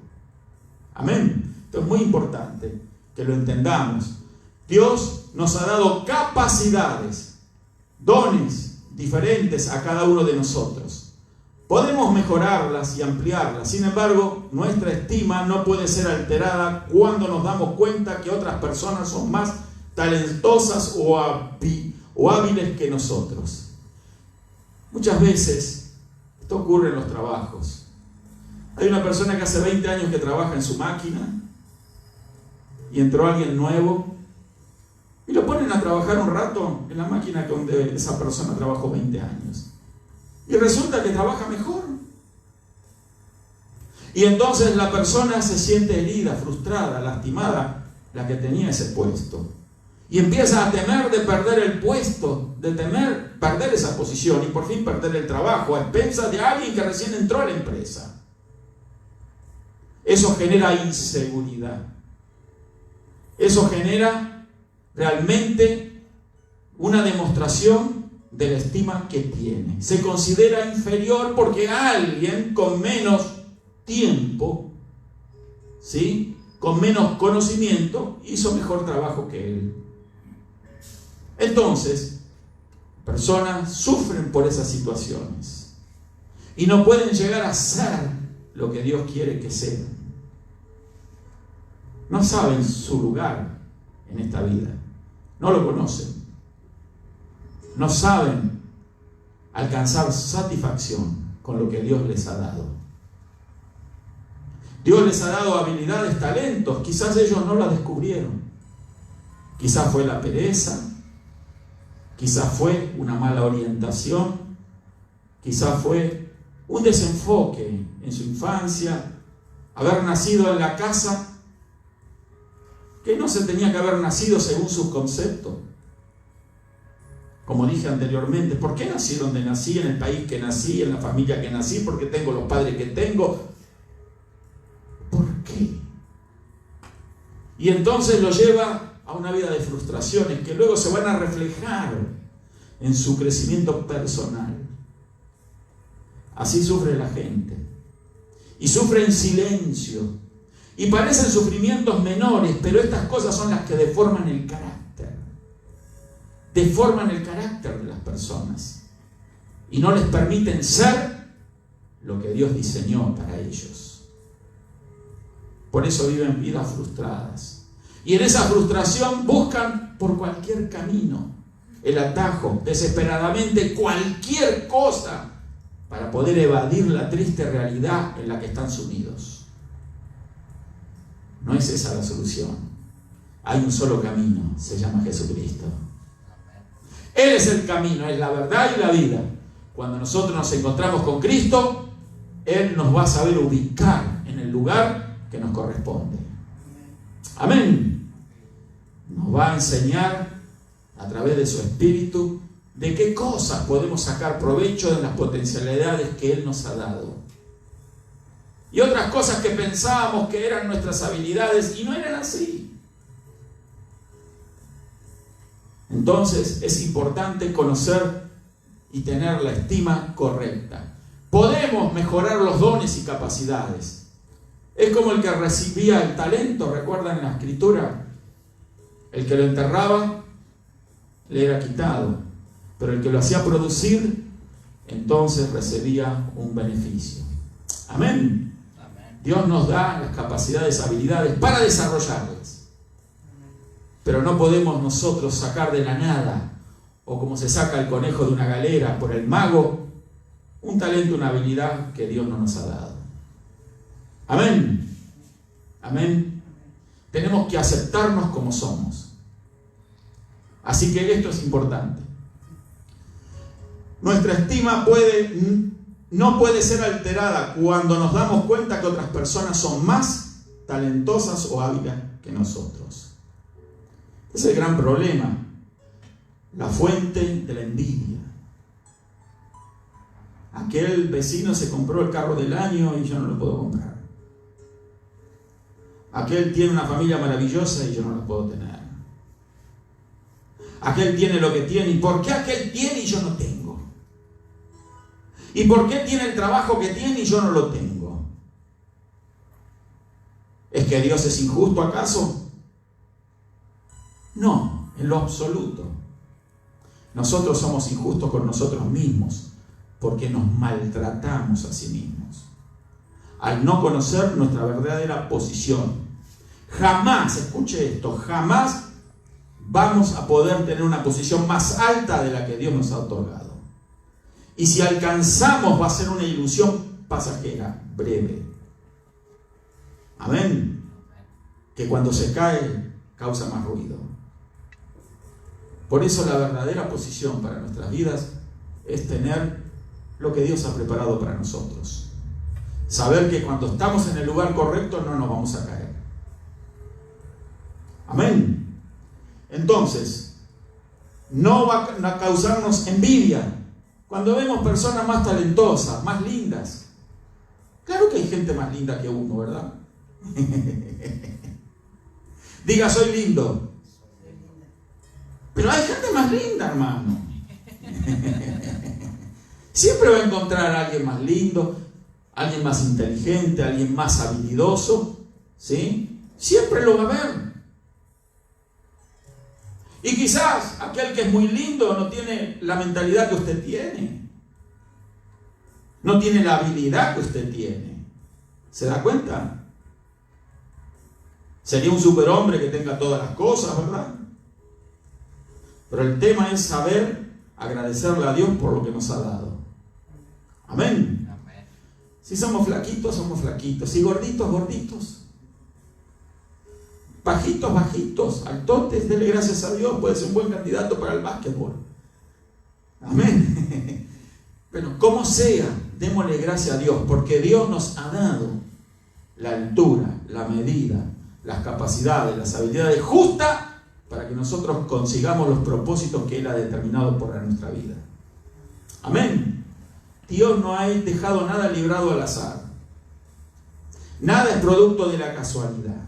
Amén. Esto es muy importante que lo entendamos. Dios nos ha dado capacidades, dones diferentes a cada uno de nosotros. Podemos mejorarlas y ampliarlas. Sin embargo, nuestra estima no puede ser alterada cuando nos damos cuenta que otras personas son más talentosas o hábiles que nosotros. Muchas veces esto ocurre en los trabajos. Hay una persona que hace 20 años que trabaja en su máquina y entró alguien nuevo y lo ponen a trabajar un rato en la máquina donde esa persona trabajó 20 años. Y resulta que trabaja mejor. Y entonces la persona se siente herida, frustrada, lastimada, la que tenía ese puesto. Y empieza a temer de perder el puesto, de temer perder esa posición y por fin perder el trabajo a expensas de alguien que recién entró a la empresa. Eso genera inseguridad. Eso genera realmente una demostración de la estima que tiene. Se considera inferior porque alguien con menos tiempo, ¿sí?, con menos conocimiento, hizo mejor trabajo que él. Entonces, personas sufren por esas situaciones y no pueden llegar a ser lo que Dios quiere que sean. No saben su lugar en esta vida, no lo conocen, no saben alcanzar satisfacción con lo que Dios les ha dado. Dios les ha dado habilidades, talentos, quizás ellos no las descubrieron. Quizás fue la pereza, quizás fue una mala orientación, quizás fue un desenfoque en su infancia, haber nacido en la casa que no se tenía que haber nacido según sus conceptos. Como dije anteriormente, ¿por qué nací donde nací, en el país que nací, en la familia que nací? ¿Por qué tengo los padres que tengo? ¿Por qué? Y entonces lo lleva a una vida de frustraciones que luego se van a reflejar en su crecimiento personal. Así sufre la gente. Y sufre en silencio. Y parecen sufrimientos menores, pero estas cosas son las que deforman el carácter. Deforman el carácter de las personas. Y no les permiten ser lo que Dios diseñó para ellos. Por eso viven vidas frustradas. Y en esa frustración buscan por cualquier camino el atajo, desesperadamente cualquier cosa para poder evadir la triste realidad en la que están sumidos. No es esa la solución. Hay un solo camino, se llama Jesucristo. Él es el camino, es la verdad y la vida. Cuando nosotros nos encontramos con Cristo, Él nos va a saber ubicar en el lugar que nos corresponde. Amén. Nos va a enseñar a través de su Espíritu de qué cosas podemos sacar provecho de las potencialidades que Él nos ha dado. Y otras cosas que pensábamos que eran nuestras habilidades y no eran así. Entonces es importante conocer y tener la estima correcta. Podemos mejorar los dones y capacidades. Es como el que recibía el talento, ¿recuerdan en la Escritura? El que lo enterraba le era quitado, pero el que lo hacía producir, entonces recibía un beneficio. Amén. Dios nos da las capacidades, habilidades para desarrollarlas. Pero no podemos nosotros sacar de la nada, o como se saca el conejo de una galera por el mago, un talento, una habilidad que Dios no nos ha dado. Amén. Amén. Tenemos que aceptarnos como somos. Así que esto es importante. Nuestra estima no puede ser alterada cuando nos damos cuenta que otras personas son más talentosas o hábiles que nosotros. Ese es el gran problema, la fuente de la envidia. Aquel vecino se compró el carro del año y yo no lo puedo comprar. Aquel tiene una familia maravillosa y yo no la puedo tener. Aquel tiene lo que tiene y ¿por qué aquel tiene y yo no tengo? ¿Y por qué tiene el trabajo que tiene y yo no lo tengo? ¿Es que Dios es injusto acaso? No, en lo absoluto. Nosotros somos injustos con nosotros mismos porque nos maltratamos a sí mismos al no conocer nuestra verdadera posición. Jamás, escuche esto, jamás vamos a poder tener una posición más alta de la que Dios nos ha otorgado. Y si alcanzamos, va a ser una ilusión pasajera, breve. Amén. Que cuando se cae, causa más ruido. Por eso la verdadera posición para nuestras vidas es tener lo que Dios ha preparado para nosotros. Saber que cuando estamos en el lugar correcto no nos vamos a caer. Amén. Entonces, no va a causarnos envidia cuando vemos personas más talentosas, más lindas. Claro que hay gente más linda que uno, ¿verdad? Diga, soy lindo. Pero hay gente más linda, hermano. Siempre va a encontrar a alguien más lindo, alguien más inteligente, alguien más habilidoso, ¿sí? Siempre lo va a ver. Y quizás aquel que es muy lindo no tiene la mentalidad que usted tiene. No tiene la habilidad que usted tiene. ¿Se da cuenta? Sería un superhombre que tenga todas las cosas, ¿verdad? Pero el tema es saber agradecerle a Dios por lo que nos ha dado. Amén. Amén. Si somos flaquitos, somos flaquitos. Si gorditos, gorditos. Bajitos, bajitos. Altotes, dele gracias a Dios. Puede ser un buen candidato para el básquetbol. Amén. Pero como sea, démosle gracias a Dios, porque Dios nos ha dado la altura, la medida, las capacidades, las habilidades justas para que nosotros consigamos los propósitos que Él ha determinado por nuestra vida. Amén. Dios no ha dejado nada librado al azar. Nada es producto de la casualidad.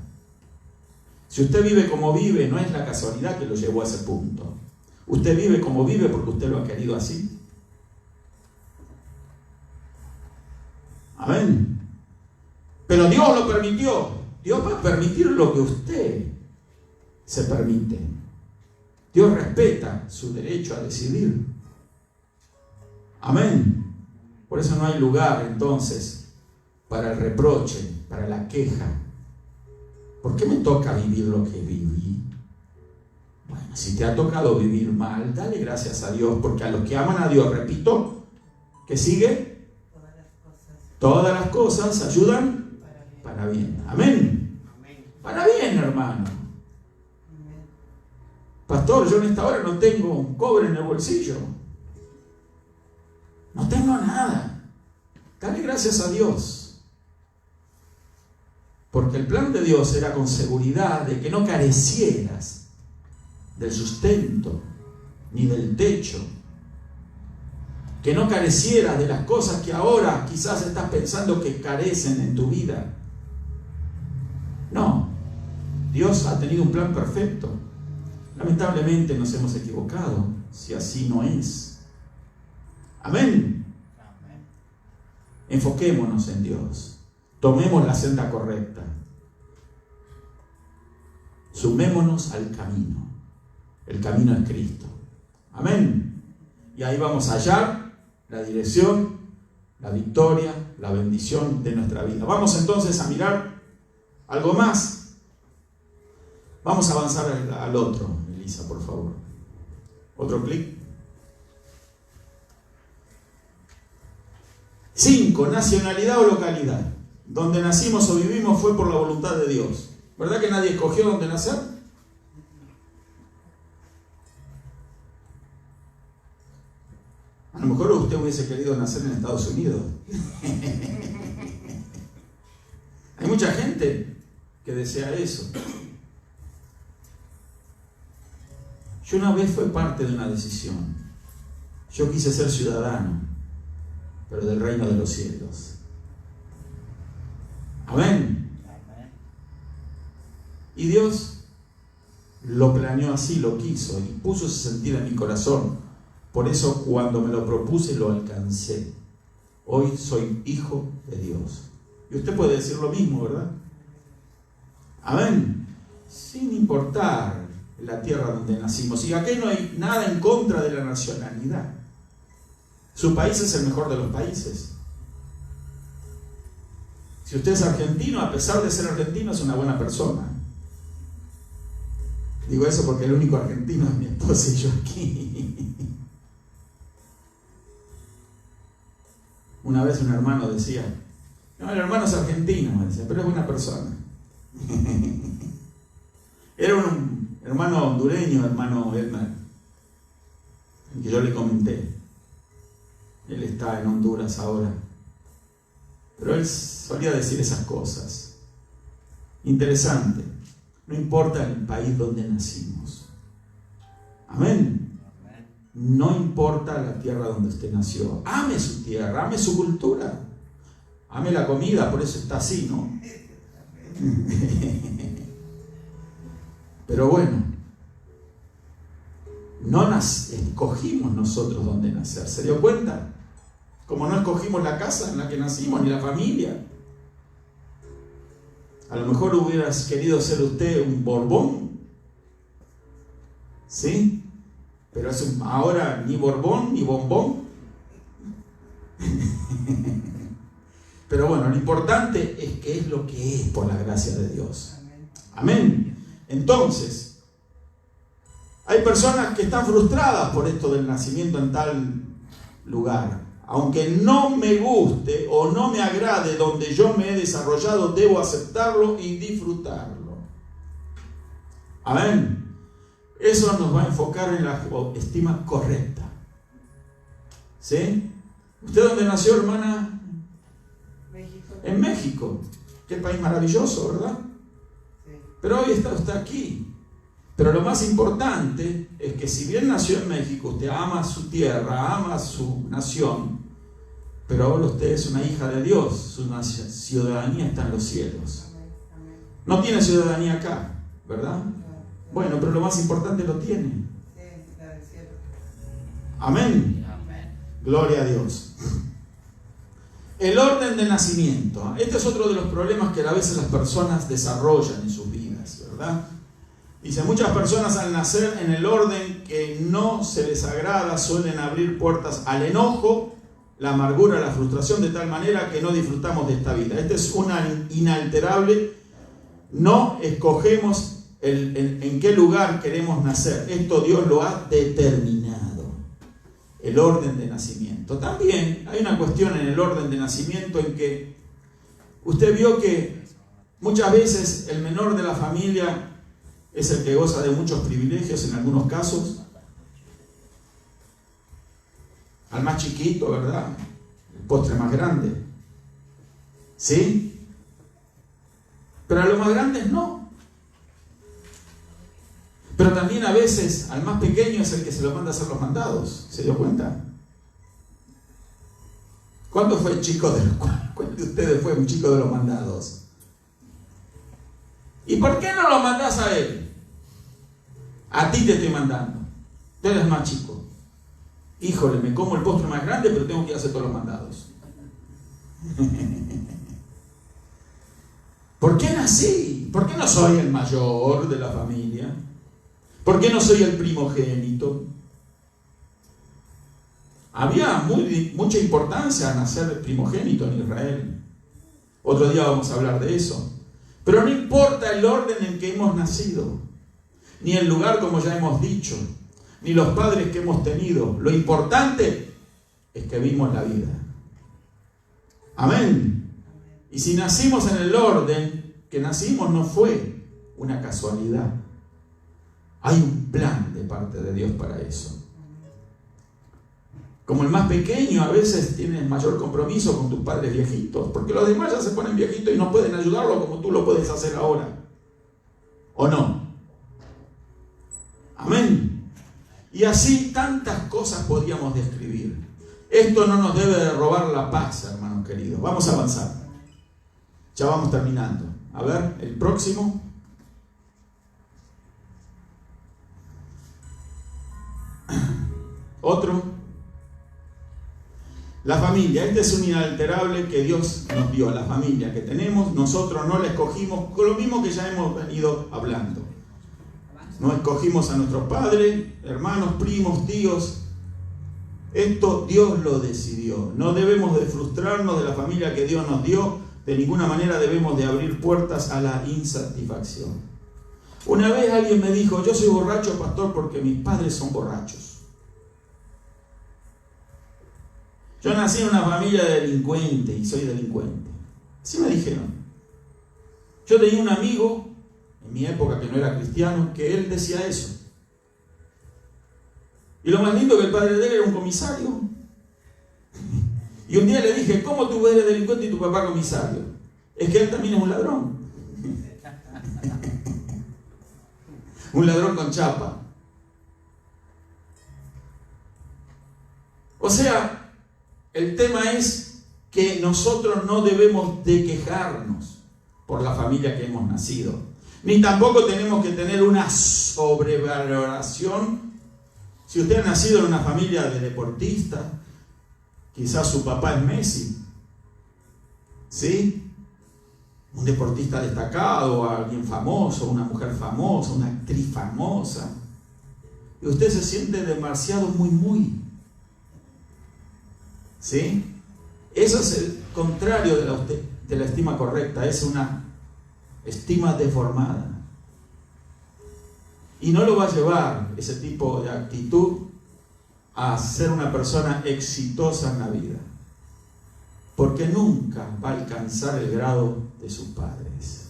Si usted vive como vive, no es la casualidad que lo llevó a ese punto. Usted vive como vive porque usted lo ha querido así. Amén. Pero Dios lo permitió. Dios va a permitir lo que usted se permite. Dios respeta su derecho a decidir. Amén. Por eso no hay lugar entonces para el reproche, para la queja. ¿Por qué me toca vivir lo que viví? Bueno, si te ha tocado vivir mal, dale gracias a Dios, porque a los que aman a Dios, repito, ¿qué sigue? Todas las cosas ayudan para bien. Amén. Para bien, hermano. Pastor, yo en esta hora no tengo un cobre en el bolsillo. No tengo nada. Dale gracias a Dios. Porque el plan de Dios era con seguridad de que no carecieras del sustento ni del techo. Que no carecieras de las cosas que ahora quizás estás pensando que carecen en tu vida. No. Dios ha tenido un plan perfecto. Lamentablemente nos hemos equivocado, si así no es. Amén. Enfoquémonos en Dios. Tomemos la senda correcta. Sumémonos al camino. El camino es Cristo. Amén. Y ahí vamos a hallar la dirección, la victoria, la bendición de nuestra vida. Vamos entonces a mirar algo más. Vamos a avanzar al otro, Elisa, por favor. Otro clic. 5. Nacionalidad o localidad. Donde nacimos o vivimos fue por la voluntad de Dios. ¿Verdad que nadie escogió dónde nacer? A lo mejor usted hubiese querido nacer en Estados Unidos. Hay mucha gente que desea eso. Yo una vez fue parte de una decisión. Yo quise ser ciudadano, pero del reino de los cielos. Amén. Y Dios lo planeó así, lo quiso y puso ese sentir en mi corazón. Por eso cuando me lo propuse lo alcancé. Hoy soy hijo de Dios. Y usted puede decir lo mismo, ¿verdad? Amén. Sin importar la tierra donde nacimos. Y aquí no hay nada en contra de la nacionalidad. Su país es el mejor de los países. Si usted es argentino, a pesar de ser argentino, es una buena persona. Digo eso porque el único argentino es mi esposa y yo aquí. Una vez un hermano decía, no, el hermano es argentino, me decía, pero es buena persona. Era un hermano hondureño, hermano Edmer, que yo le comenté. Él está en Honduras ahora. Pero él solía decir esas cosas. Interesante. No importa el país donde nacimos. Amén. No importa la tierra donde usted nació. Ame su tierra, ame su cultura. Ame la comida, por eso está así, ¿no? Pero bueno, no escogimos nosotros dónde nacer. ¿Se dio cuenta? Como no escogimos la casa en la que nacimos, ni la familia. A lo mejor hubieras querido ser usted un Borbón. ¿Sí? Pero ahora ni Borbón ni Bombón. Pero bueno, lo importante es que es lo que es por la gracia de Dios. Amén. Entonces, hay personas que están frustradas por esto del nacimiento en tal lugar. Aunque no me guste o no me agrade donde yo me he desarrollado, debo aceptarlo y disfrutarlo. Amén. Eso nos va a enfocar en la autoestima correcta. ¿Sí? ¿Usted dónde nació, hermana? México. En México. Qué país maravilloso, ¿verdad? Sí. Pero hoy está usted aquí. Pero lo más importante es que si bien nació en México, usted ama su tierra, ama su nación, pero ahora usted es una hija de Dios, su ciudadanía está en los cielos. No tiene ciudadanía acá, ¿verdad? Bueno, pero lo más importante lo tiene. Sí, la del cielo. Amén. Gloria a Dios. El orden de nacimiento. Este es otro de los problemas que a veces las personas desarrollan en sus vidas, ¿verdad? Dice, muchas personas al nacer en el orden que no se les agrada suelen abrir puertas al enojo, la amargura, la frustración, de tal manera que no disfrutamos de esta vida. Este es una inalterable. No escogemos en qué lugar queremos nacer. Esto Dios lo ha determinado. El orden de nacimiento. También hay una cuestión en el orden de nacimiento en que usted vio que muchas veces el menor de la familia es el que goza de muchos privilegios en algunos casos. Al más chiquito, ¿verdad? El postre más grande. ¿Sí? Pero a los más grandes no. Pero también a veces al más pequeño es el que se lo manda a hacer los mandados. ¿Se dio cuenta? ¿Cuándo fue el chico ¿Cuál de ustedes fue un chico de los mandados? ¿Y por qué no lo mandás a él? A ti te estoy mandando. Tú eres más chico. Híjole, me como el postre más grande, pero tengo que hacer todos los mandados. ¿Por qué nací? ¿Por qué no soy el mayor de la familia? ¿Por qué no soy el primogénito? Había mucha importancia a nacer primogénito en Israel. Otro día vamos a hablar de eso. Pero no importa el orden en que hemos nacido, ni el lugar, como ya hemos dicho, ni los padres que hemos tenido. Lo importante es que vimos la vida. Amén. Y si nacimos en el orden que nacimos, no fue una casualidad. Hay un plan de parte de Dios para eso. Como el más pequeño, a veces tienes mayor compromiso con tus padres viejitos, porque los demás ya se ponen viejitos y no pueden ayudarlo como tú lo puedes hacer ahora. ¿O no? Amén. Y así tantas cosas podríamos describir. Esto no nos debe de robar la paz, hermanos queridos. Vamos a avanzar. Ya vamos terminando. A ver, el próximo. Otro. La familia, este es un inalterable que Dios nos dio, la familia que tenemos, nosotros no la escogimos, con lo mismo que ya hemos venido hablando. No escogimos a nuestros padres, hermanos, primos, tíos. Esto Dios lo decidió. No debemos de frustrarnos de la familia que Dios nos dio. De ninguna manera debemos de abrir puertas a la insatisfacción. Una vez alguien me dijo, yo soy borracho, pastor, porque mis padres son borrachos. Yo nací en una familia de delincuentes y soy delincuente. Así me dijeron. Yo tenía un amigo, en mi época que no era cristiano, que él decía eso. Y lo más lindo que el padre de él era un comisario. Y un día le dije, ¿cómo tú eres delincuente y tu papá comisario? Es que él también es un ladrón. Un ladrón con chapa. O sea, el tema es que nosotros no debemos de quejarnos por la familia que hemos nacido. Ni tampoco tenemos que tener una sobrevaloración. Si usted ha nacido en una familia de deportistas, quizás su papá es Messi, ¿sí? Un deportista destacado, alguien famoso, una mujer famosa, una actriz famosa. Y usted se siente demasiado muy. ¿Sí? Eso es el contrario de la estima correcta, es una estima deformada. Y no lo va a llevar ese tipo de actitud a ser una persona exitosa en la vida. Porque nunca va a alcanzar el grado de sus padres.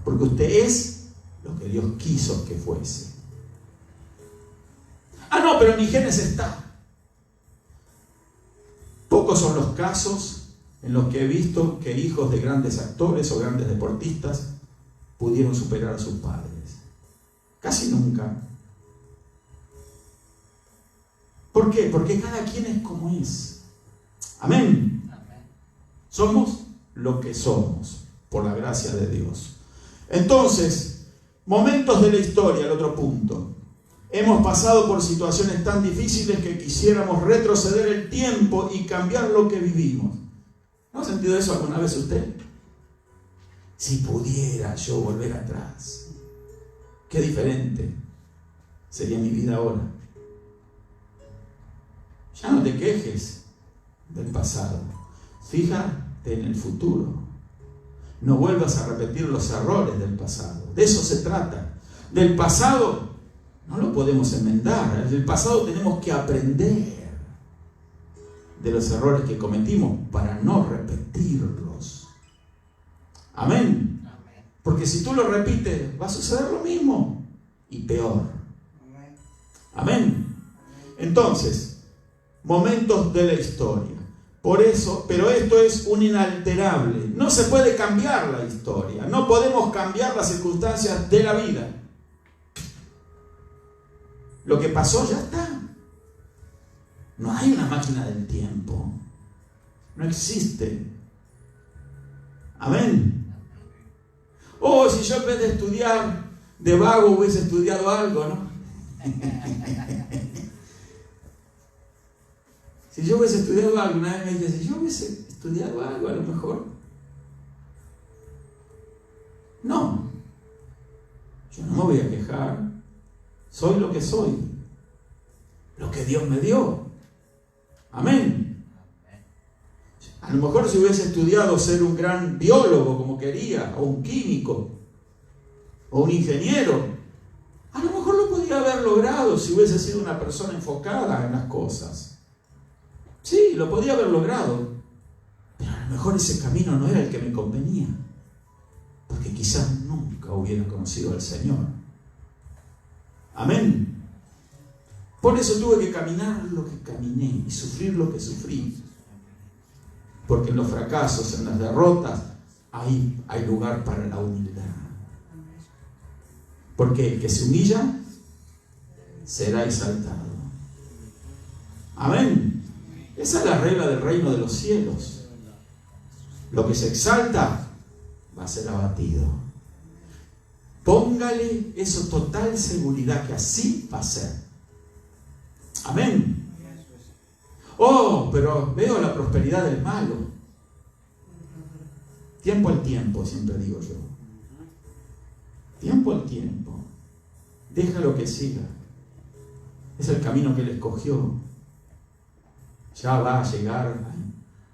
Porque usted es lo que Dios quiso que fuese. Ah, no, pero en mi genes está. Pocos son los casos en los que he visto que hijos de grandes actores o grandes deportistas pudieron superar a sus padres. Casi nunca. ¿Por qué? Porque cada quien es como es. Amén. Somos lo que somos, por la gracia de Dios. Entonces, momentos de la historia, el otro punto. Hemos pasado por situaciones tan difíciles que quisiéramos retroceder el tiempo y cambiar lo que vivimos. ¿No ha sentido eso alguna vez usted? Si pudiera yo volver atrás, qué diferente sería mi vida ahora. Ya no te quejes del pasado. Fíjate en el futuro. No vuelvas a repetir los errores del pasado. De eso se trata. Del pasado no lo podemos enmendar. Del pasado tenemos que aprender de los errores que cometimos para no repetirlos. Amén. Porque si tú lo repites, va a suceder lo mismo y peor. Amén. Entonces, momentos de la historia. Por eso, pero esto es un inalterable. No se puede cambiar la historia. No podemos cambiar las circunstancias de la vida. Lo que pasó ya está. No hay una máquina del tiempo. No existe. Amén. Oh, si yo en vez de estudiar de vago hubiese estudiado algo, ¿no? Si yo hubiese estudiado algo, una vez me dice, si yo hubiese estudiado algo, a lo mejor. No. Yo no me voy a quejar. Soy lo que soy. Lo que Dios me dio. Amén. A lo mejor si hubiese estudiado ser un gran biólogo como quería, o un químico, o un ingeniero, a lo mejor lo podía haber logrado si hubiese sido una persona enfocada en las cosas. Sí, lo podía haber logrado, pero a lo mejor ese camino no era el que me convenía, porque quizás nunca hubiera conocido al Señor. Amén. Por eso tuve que caminar lo que caminé y sufrir lo que sufrí. Porque en los fracasos, en las derrotas, hay lugar para la humildad. Porque el que se humilla será exaltado. Amén. Esa es la regla del reino de los cielos. Lo que se exalta va a ser abatido. Póngale eso total seguridad que así va a ser. Amén. Oh, pero veo la prosperidad del malo. Tiempo al tiempo, siempre digo yo. Tiempo al tiempo. Déjalo que siga. Es el camino que él escogió. Ya va a llegar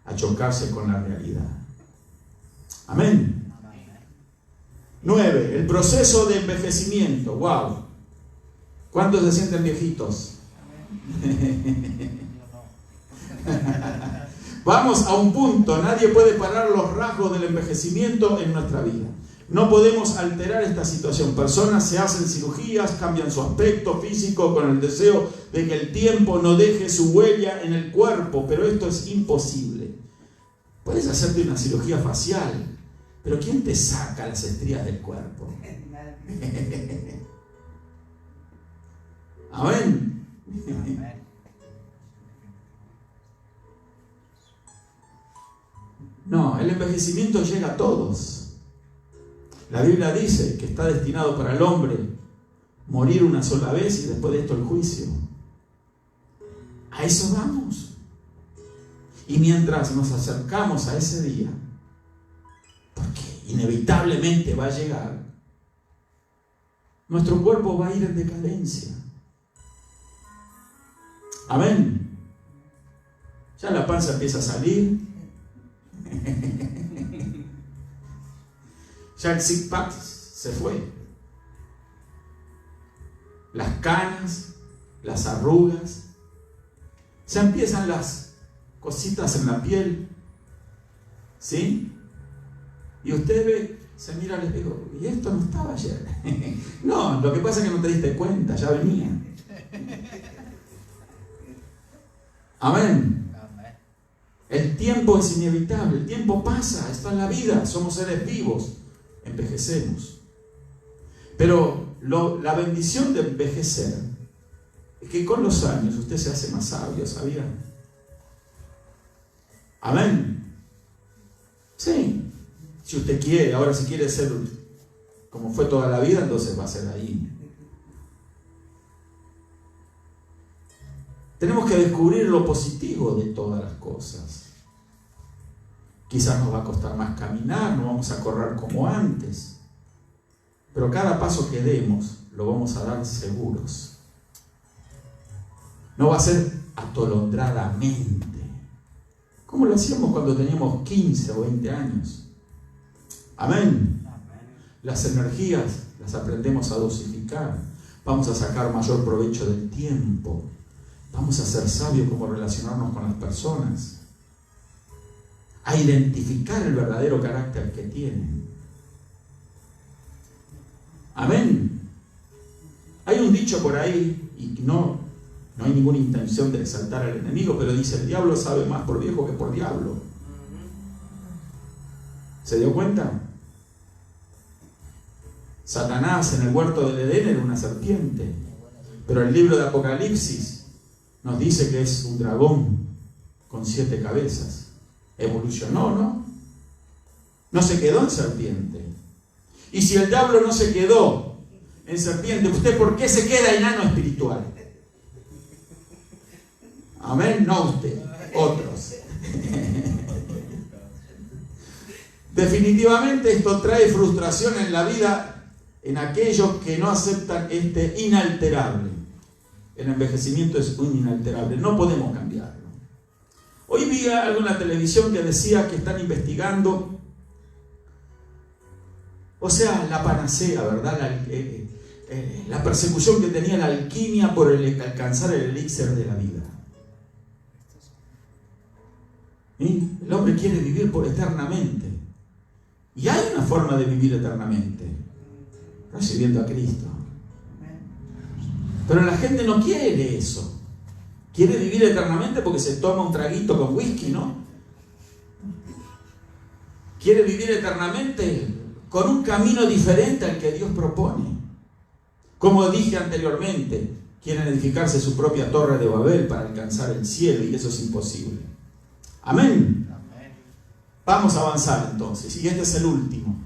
a chocarse con la realidad. Amén. 9. El proceso de envejecimiento. Wow. ¿Cuántos se sienten viejitos? Vamos a un punto. Nadie puede parar los rasgos del envejecimiento en nuestra vida. No podemos alterar esta situación. Personas se hacen cirugías, cambian su aspecto físico con el deseo de que el tiempo no deje su huella en el cuerpo, pero esto es imposible. Puedes hacerte una cirugía facial, pero ¿quién te saca las estrías del cuerpo? Amén. No, el envejecimiento llega a todos. La Biblia dice que está destinado para el hombre morir una sola vez y después de esto el juicio. A eso vamos. Y mientras nos acercamos a ese día, porque inevitablemente va a llegar, nuestro cuerpo va a ir en decadencia. Amén. Ya la panza empieza a salir. Ya el six-pack se fue. Las canas, las arrugas, ya empiezan las cositas en la piel. ¿Sí? Y usted ve, se mira al espejo, y esto no estaba ayer. No, lo que pasa es que no te diste cuenta, ya venía. Amén. El tiempo es inevitable, el tiempo pasa, esto es la vida, somos seres vivos, envejecemos. Pero la bendición de envejecer es que con los años usted se hace más sabio, ¿sabía? Amén. Sí, si usted quiere, ahora si quiere ser como fue toda la vida, entonces va a ser ahí. Tenemos que descubrir lo positivo de todas las cosas. Quizás nos va a costar más caminar, no vamos a correr como antes. Pero cada paso que demos lo vamos a dar seguros. No va a ser atolondradamente, como lo hacíamos cuando teníamos 15 o 20 años. Amén. Las energías las aprendemos a dosificar. Vamos a sacar mayor provecho del tiempo. Vamos a ser sabios cómo relacionarnos con las personas, a identificar el verdadero carácter que tienen. Amén. Hay un dicho por ahí, y no hay ninguna intención de exaltar al enemigo, pero dice: el diablo sabe más por viejo que por diablo. ¿Se dio cuenta? Satanás en el huerto del Edén era una serpiente, pero el libro de Apocalipsis nos dice que es un dragón con 7 cabezas. Evolucionó, ¿no? No se quedó en serpiente. Y si el diablo no se quedó en serpiente, ¿usted por qué se queda enano espiritual? Amén, no usted, otros. Definitivamente esto trae frustración en la vida en aquellos que no aceptan este inalterable. El envejecimiento es un inalterable, no podemos cambiarlo. Hoy vi algo en la televisión que decía que están investigando, o sea, la panacea, ¿verdad? La persecución que tenía la alquimia por alcanzar el elixir de la vida. ¿Sí? El hombre quiere vivir por eternamente. Y hay una forma de vivir eternamente, recibiendo a Cristo. Pero la gente no quiere eso. Quiere vivir eternamente porque se toma un traguito con whisky, ¿no? Quiere vivir eternamente con un camino diferente al que Dios propone. Como dije anteriormente, quieren edificarse su propia torre de Babel para alcanzar el cielo, y eso es imposible. Amén. Amén. Vamos a avanzar entonces, y este es el último.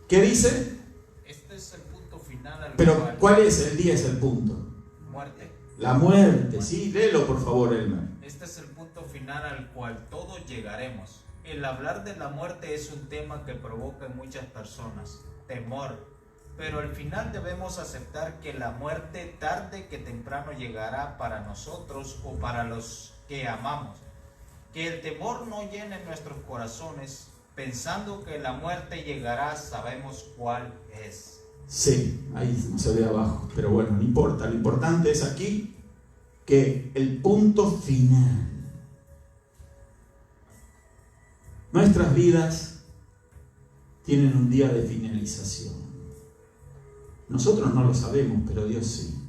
¿Qué dice? Este es el punto final. Pero ¿cuál es? El día es el punto. Muerte. La muerte, sí, léelo por favor, Elmer. Este es el punto final al cual todos llegaremos. El hablar de la muerte es un tema que provoca en muchas personas temor, pero al final debemos aceptar que la muerte tarde que temprano llegará para nosotros o para los que amamos. Que el temor no llene nuestros corazones pensando que la muerte llegará, sabemos cuál es. Sí, ahí no se ve abajo, pero bueno, no importa. Lo importante es aquí que el punto final. Nuestras vidas tienen un día de finalización. Nosotros no lo sabemos, pero Dios sí.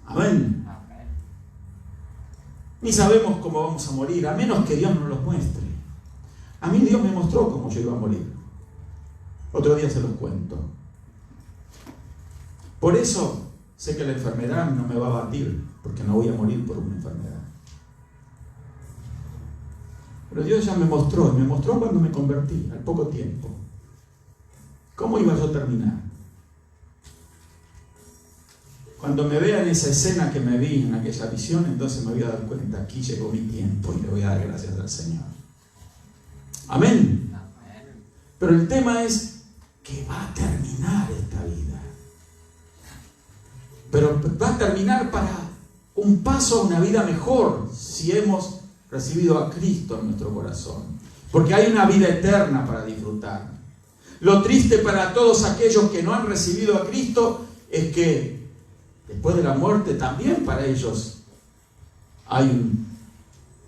Amén. Amén. Ni sabemos cómo vamos a morir, a menos que Dios nos lo muestre. A mí Dios me mostró cómo yo iba a morir. Otro día se los cuento. Por eso sé que la enfermedad no me va a batir, porque no voy a morir por una enfermedad. Pero Dios ya me mostró, y me mostró cuando me convertí, al poco tiempo. ¿Cómo iba yo a terminar? Cuando me vea en esa escena que me vi, en aquella visión, entonces me voy a dar cuenta, aquí llegó mi tiempo y le voy a dar gracias al Señor. Amén. Pero el tema es que va a terminar esta vida. Pero va a terminar para un paso a una vida mejor, si hemos recibido a Cristo en nuestro corazón. Porque hay una vida eterna para disfrutar. Lo triste para todos aquellos que no han recibido a Cristo es que después de la muerte también para ellos hay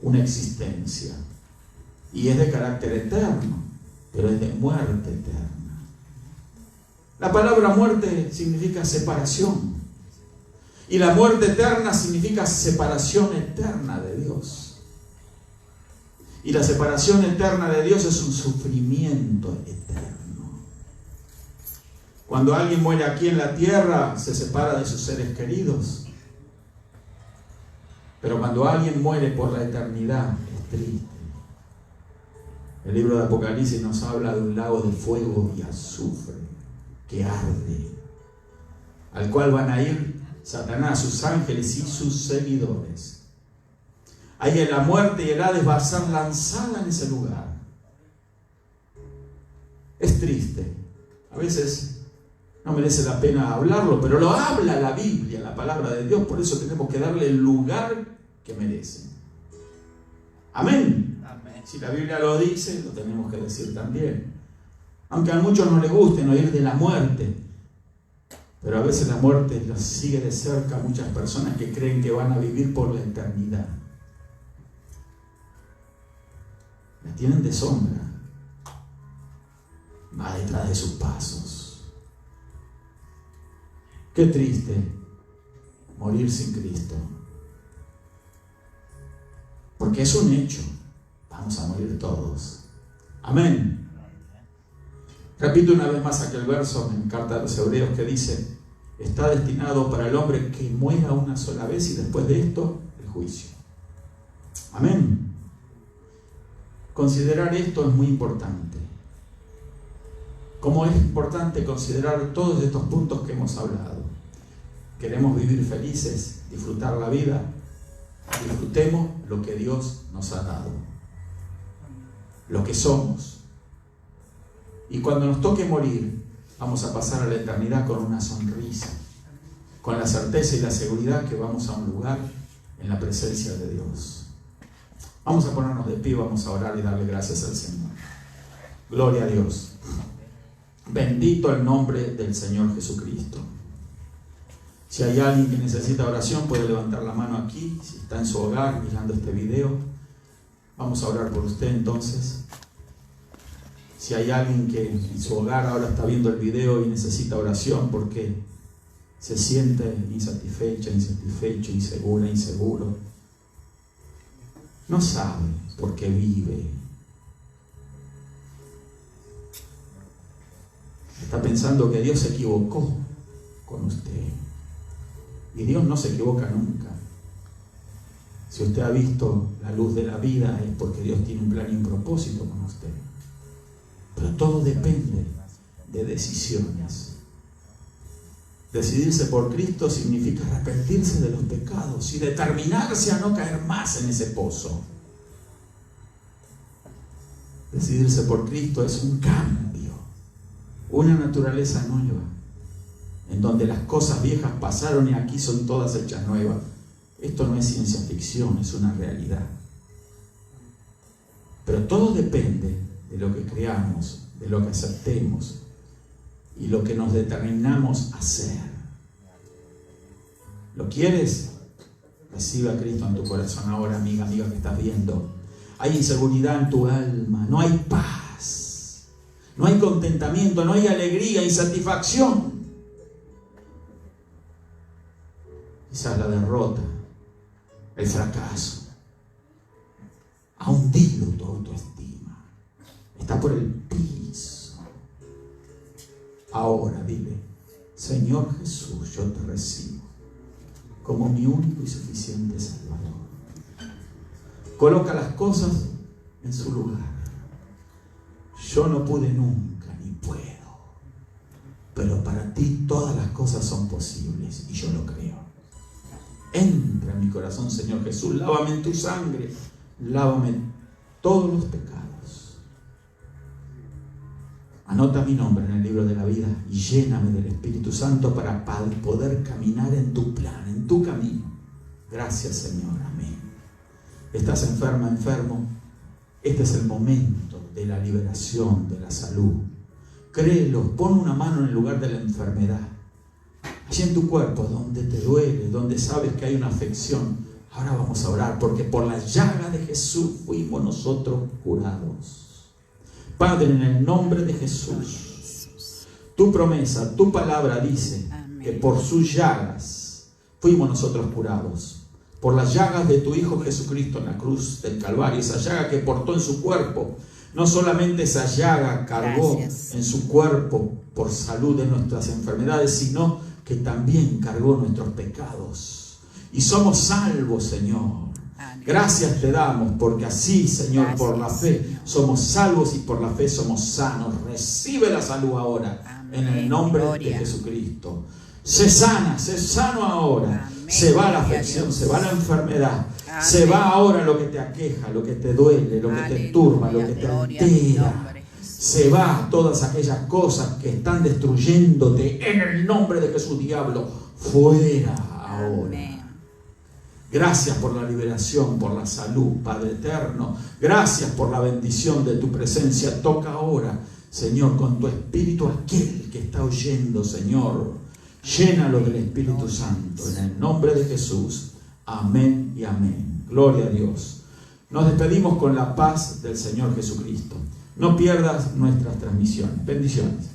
una existencia. Y es de carácter eterno, pero es de muerte eterna. La palabra muerte significa separación. Y la muerte eterna significa separación eterna de Dios. Y la separación eterna de Dios es un sufrimiento eterno. Cuando alguien muere aquí en la tierra, se separa de sus seres queridos. Pero cuando alguien muere por la eternidad, es triste. El libro de Apocalipsis nos habla de un lago de fuego y azufre que arde, al cual van a ir Satanás, sus ángeles y sus seguidores. Ahí la muerte y el Hades va a ser lanzada en ese lugar. Es triste. A veces no merece la pena hablarlo, pero lo habla la Biblia, la palabra de Dios. Por eso tenemos que darle el lugar que merece. Amén. Amén. Si la Biblia lo dice, lo tenemos que decir también. Aunque a muchos no les guste oír de la muerte, pero a veces la muerte los sigue de cerca a muchas personas que creen que van a vivir por la eternidad. La tienen de sombra. Va detrás de sus pasos. Qué triste morir sin Cristo. Porque es un hecho. Vamos a morir todos. Amén. Repito una vez más aquel verso en Carta de los Hebreos que dice: está destinado para el hombre que muera una sola vez y después de esto el juicio. Amén. Considerar esto es muy importante. Como es importante considerar todos estos puntos que hemos hablado. Queremos vivir felices, disfrutar la vida. Disfrutemos lo que Dios nos ha dado, lo que somos. Y cuando nos toque morir, vamos a pasar a la eternidad con una sonrisa, con la certeza y la seguridad que vamos a un lugar en la presencia de Dios. Vamos a ponernos de pie, vamos a orar y darle gracias al Señor. Gloria a Dios. Bendito el nombre del Señor Jesucristo. Si hay alguien que necesita oración, puede levantar la mano aquí. Si está en su hogar mirando este video, vamos a orar por usted entonces. Si hay alguien que en su hogar ahora está viendo el video y necesita oración porque se siente insatisfecha, insatisfecho, insegura, inseguro, no sabe por qué vive, está pensando que Dios se equivocó con usted. Y Dios no se equivoca nunca. Si usted ha visto la luz de la vida es porque Dios tiene un plan y un propósito con usted. Pero todo depende de decisiones. Decidirse por Cristo significa arrepentirse de los pecados y determinarse a no caer más en ese pozo. Decidirse por Cristo es un cambio, una naturaleza nueva, en donde las cosas viejas pasaron y aquí son todas hechas nuevas. Esto no es ciencia ficción, es una realidad. Pero todo depende de lo que creamos, de lo que aceptemos y lo que nos determinamos a hacer. ¿Lo quieres? Recibe a Cristo en tu corazón ahora, amiga que estás viendo. Hay inseguridad en tu alma, no hay paz, no hay contentamiento, no hay alegría, insatisfacción. Quizás la derrota, el fracaso ha hundido tu autoestima, está por el piso. Ahora dile: Señor Jesús, yo te recibo como mi único y suficiente Salvador. Coloca las cosas en su lugar. Yo no pude nunca, ni puedo, pero para ti todas las cosas son posibles y yo lo creo. Entra en mi corazón, Señor Jesús, lávame en tu sangre, lávame todos los pecados. Anota mi nombre en el libro de la vida y lléname del Espíritu Santo para poder caminar en tu plan, en tu camino. Gracias, Señor. Amén. ¿Estás enferma, enfermo? Este es el momento de la liberación, de la salud. Créelo, pon una mano en el lugar de la enfermedad. Allí en tu cuerpo, donde te duele, donde sabes que hay una afección. Ahora vamos a orar, porque por la llaga de Jesús fuimos nosotros curados. Padre, en el nombre de Jesús, tu promesa, tu palabra dice que por sus llagas fuimos nosotros curados. Por las llagas de tu Hijo Jesucristo en la cruz del Calvario, esa llaga que portó en su cuerpo. No solamente esa llaga cargó en su cuerpo por salud de nuestras enfermedades, sino que también cargó nuestros pecados. Y somos salvos, Señor. Gracias te damos, porque así, Señor, por la fe somos salvos y por la fe somos sanos. Recibe la salud ahora, en el nombre de Jesucristo. Sé sano ahora. Se va la afección, se va la enfermedad. Se va ahora lo que te aqueja, lo que te duele, lo que te turba, lo que te altera. Se va todas aquellas cosas que están destruyéndote en el nombre de Jesús, diablo. Fuera ahora. Gracias por la liberación, por la salud, Padre eterno. Gracias por la bendición de tu presencia. Toca ahora, Señor, con tu Espíritu aquel que está oyendo, Señor. Llénalo del Espíritu Santo, en el nombre de Jesús. Amén y amén. Gloria a Dios. Nos despedimos con la paz del Señor Jesucristo. No pierdas nuestras transmisiones. Bendiciones.